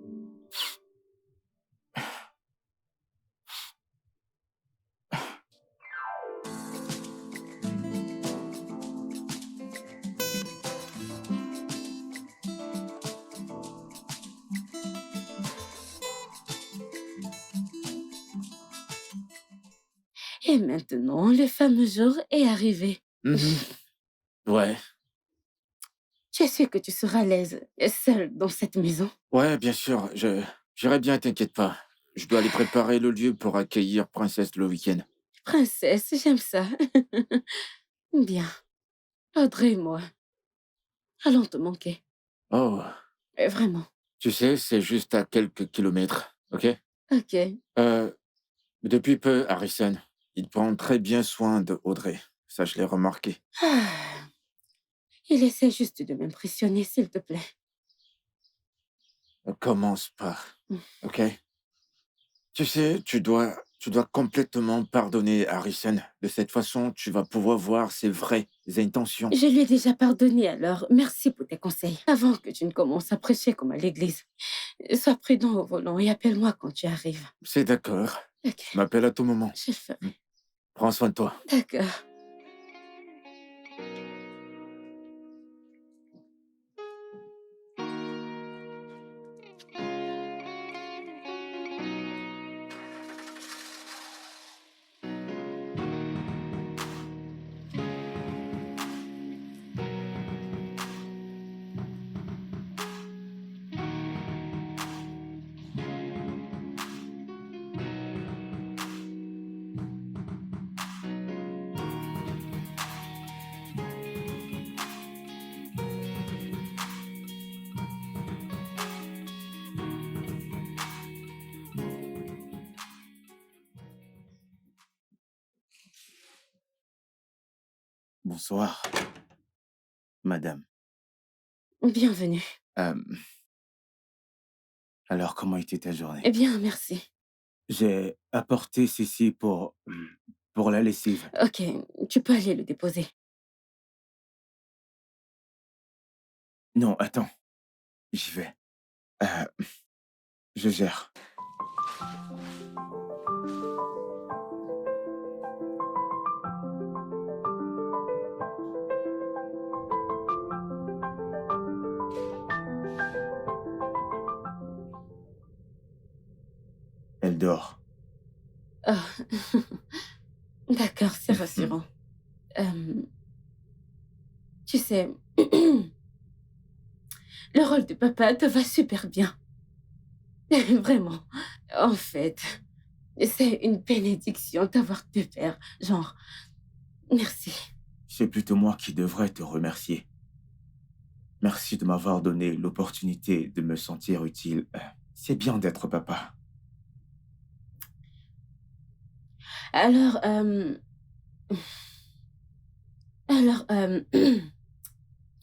Et maintenant, le fameux jour est arrivé. Ouais, Tu es sûr que tu seras à l'aise, seul dans cette maison? ouais, bien sûr. J'irai bien, t'inquiète pas. Je dois aller préparer le lieu pour accueillir Princesse le week-end. Princesse, j'aime ça. Bien. Audrey et moi, allons te manquer. Oh, Vraiment. tu sais, c'est juste à quelques kilomètres, ok? Ok. Euh, Depuis peu, Harrison, il prend très bien soin de Audrey. Ça, je l'ai remarqué. Ah. Il essaie juste de m'impressionner, s'il te plaît. Ne commence pas, Mm. ok? Tu sais, tu dois complètement pardonner Harrison. De cette façon, tu vas pouvoir voir ses vraies intentions. Je lui ai déjà pardonné, alors merci pour tes conseils. Avant que tu ne commences à prêcher comme à l'église, sois prudent au volant et appelle-moi quand tu arrives. C'est d'accord. Ok, M'appelle à tout moment. je le ferai. Prends soin de toi. D'accord. Bonsoir, madame. Bienvenue. Alors, comment était ta journée? Eh bien, merci. J'ai apporté ceci pour la lessive. Ok, tu peux aller le déposer. Non, attends. J'y vais. Je gère. Elle dort. Ah. D'accord, c'est rassurant. Tu sais, le rôle de papa te va super bien. Vraiment. En fait, c'est une bénédiction d'avoir deux pères. Genre, merci. C'est plutôt moi qui devrais te remercier. Merci de m'avoir donné l'opportunité de me sentir utile. C'est bien d'être papa. Alors,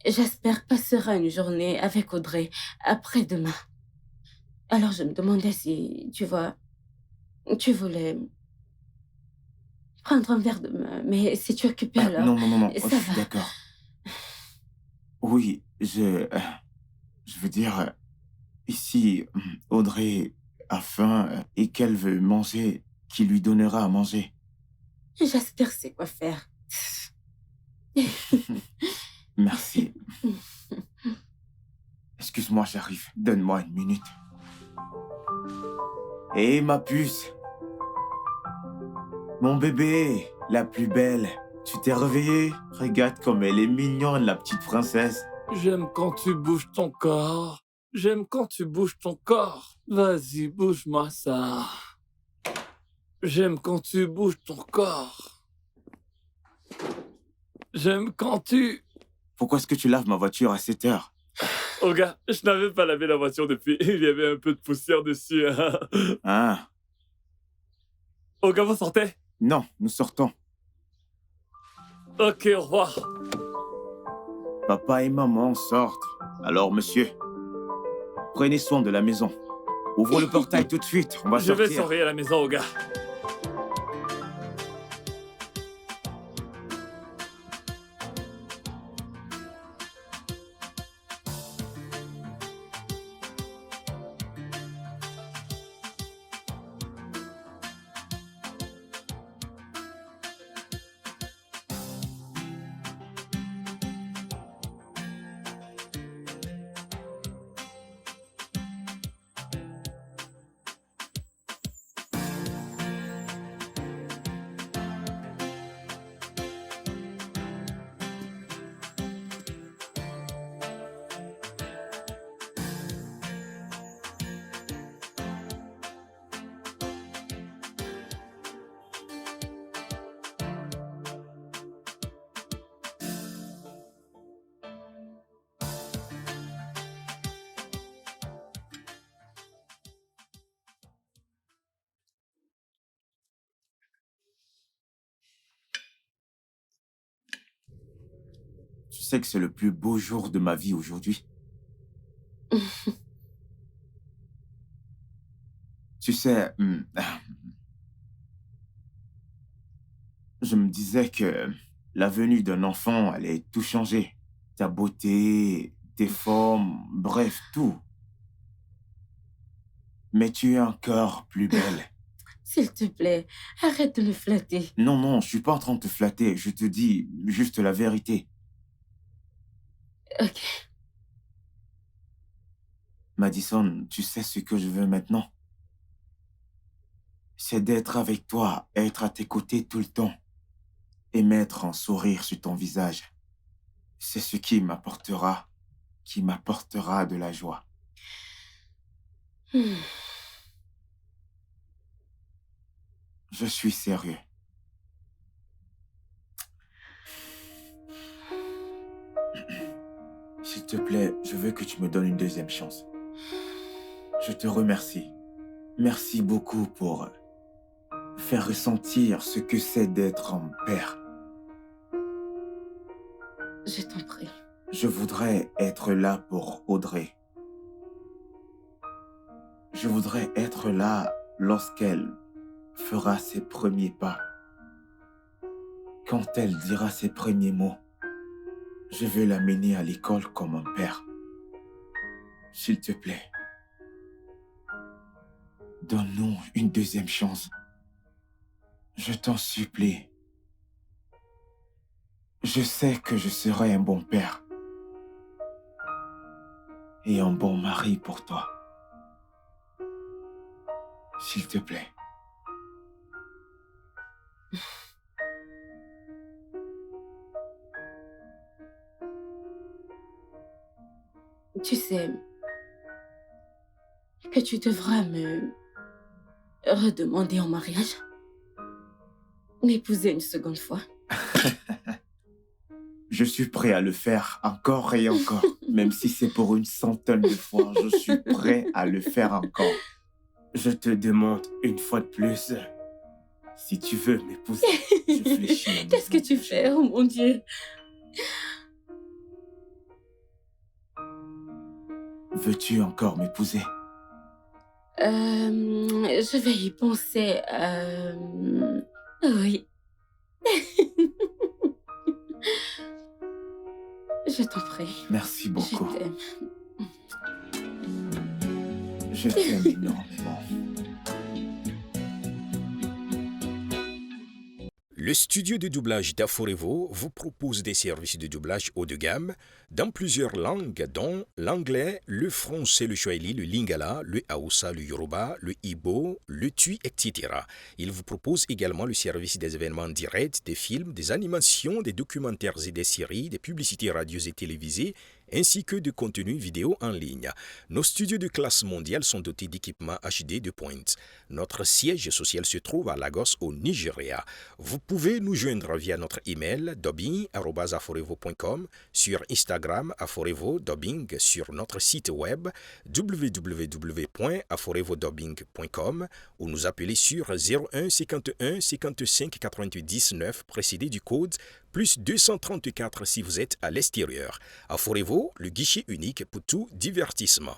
j'espère passera une journée avec Audrey après-demain. Alors, je me demandais si, tu vois, tu voulais prendre un verre demain, mais si tu es occupé alors, Non, ça je suis va. d'accord. Oui, je veux dire, ici, Audrey a faim et qu'elle veut manger, qui lui donnera à manger. J'espère c'est quoi faire. Merci. Excuse-moi, j'arrive. Donne-moi une minute. Hé, ma puce. Mon bébé, la plus belle. Tu t'es réveillée? Regarde comme elle est mignonne, la petite princesse. J'aime quand tu bouges ton corps. J'aime quand tu bouges ton corps. Vas-y, bouge-moi ça. J'aime quand tu bouges ton corps. J'aime quand tu... Pourquoi est-ce que tu laves ma voiture à 7 heures? Oh gars, je n'avais pas lavé la voiture depuis. Il y avait un peu de poussière dessus. Ah, Oh gars, vous sortez? non, nous sortons. Ok, au revoir. Papa et maman sortent. Alors, monsieur, prenez soin de la maison. Ouvre le portail tout de suite, on va Je sortir. vais surveiller la maison, oh gars. Tu sais que c'est le plus beau jour de ma vie aujourd'hui. Tu sais, je me disais que la venue d'un enfant allait tout changer. Ta beauté, tes formes, bref, tout. Mais tu es encore plus belle. S'il te plaît, arrête de me flatter. Non, non, je suis pas en train de te flatter. Je te dis juste la vérité. Ok. Madison, tu sais ce que je veux maintenant? C'est d'être avec toi, être à tes côtés tout le temps et mettre un sourire sur ton visage. C'est ce qui m'apportera de la joie. Hmm. Je suis sérieux. S'il te plaît, je veux que tu me donnes une deuxième chance. Je te remercie. Merci beaucoup pour faire ressentir ce que c'est d'être un père. Je t'en prie. Je voudrais être là pour Audrey. Je voudrais être là lorsqu'elle fera ses premiers pas. Quand elle dira ses premiers mots, je veux l'amener à l'école comme un père. S'il te plaît, donne-nous une deuxième chance. Je t'en supplie. Je sais que je serai un bon père et un bon mari pour toi. S'il te plaît. Tu sais que tu devras me redemander en mariage, m'épouser une seconde fois. Je suis prêt à le faire encore et encore. Même si c'est pour une centaine de fois, je suis prêt à le faire encore. Je te demande une fois de plus, si tu veux m'épouser, je fléchis. Qu'est-ce que tu fais, oh mon Dieu? Veux-tu encore m'épouser? Je vais y penser. Oui. Je t'en prie. Merci beaucoup. Je t'aime. Je t'aime énormément. Le studio de doublage d'Aforevo vous propose des services de doublage haut de gamme dans plusieurs langues, dont l'anglais, le français, le swahili, le lingala, le hausa, le yoruba, le igbo, le tui, etc. Il vous propose également le service des événements directs, des films, des animations, des documentaires et des séries, des publicités radio et télévisées, ainsi que de contenus vidéo en ligne. Nos studios de classe mondiale sont dotés d'équipements HD de pointe. Notre siège social se trouve à Lagos, au Nigeria. Vous pouvez nous joindre via notre email dubbing@aforevo.com, sur Instagram Aforevo Dubbing, sur notre site web www.aforevodubbing.com ou nous appeler sur 01 51 55 88 19 précédé du code plus 234 si vous êtes à l'extérieur. Aforevo, le guichet unique pour tout divertissement.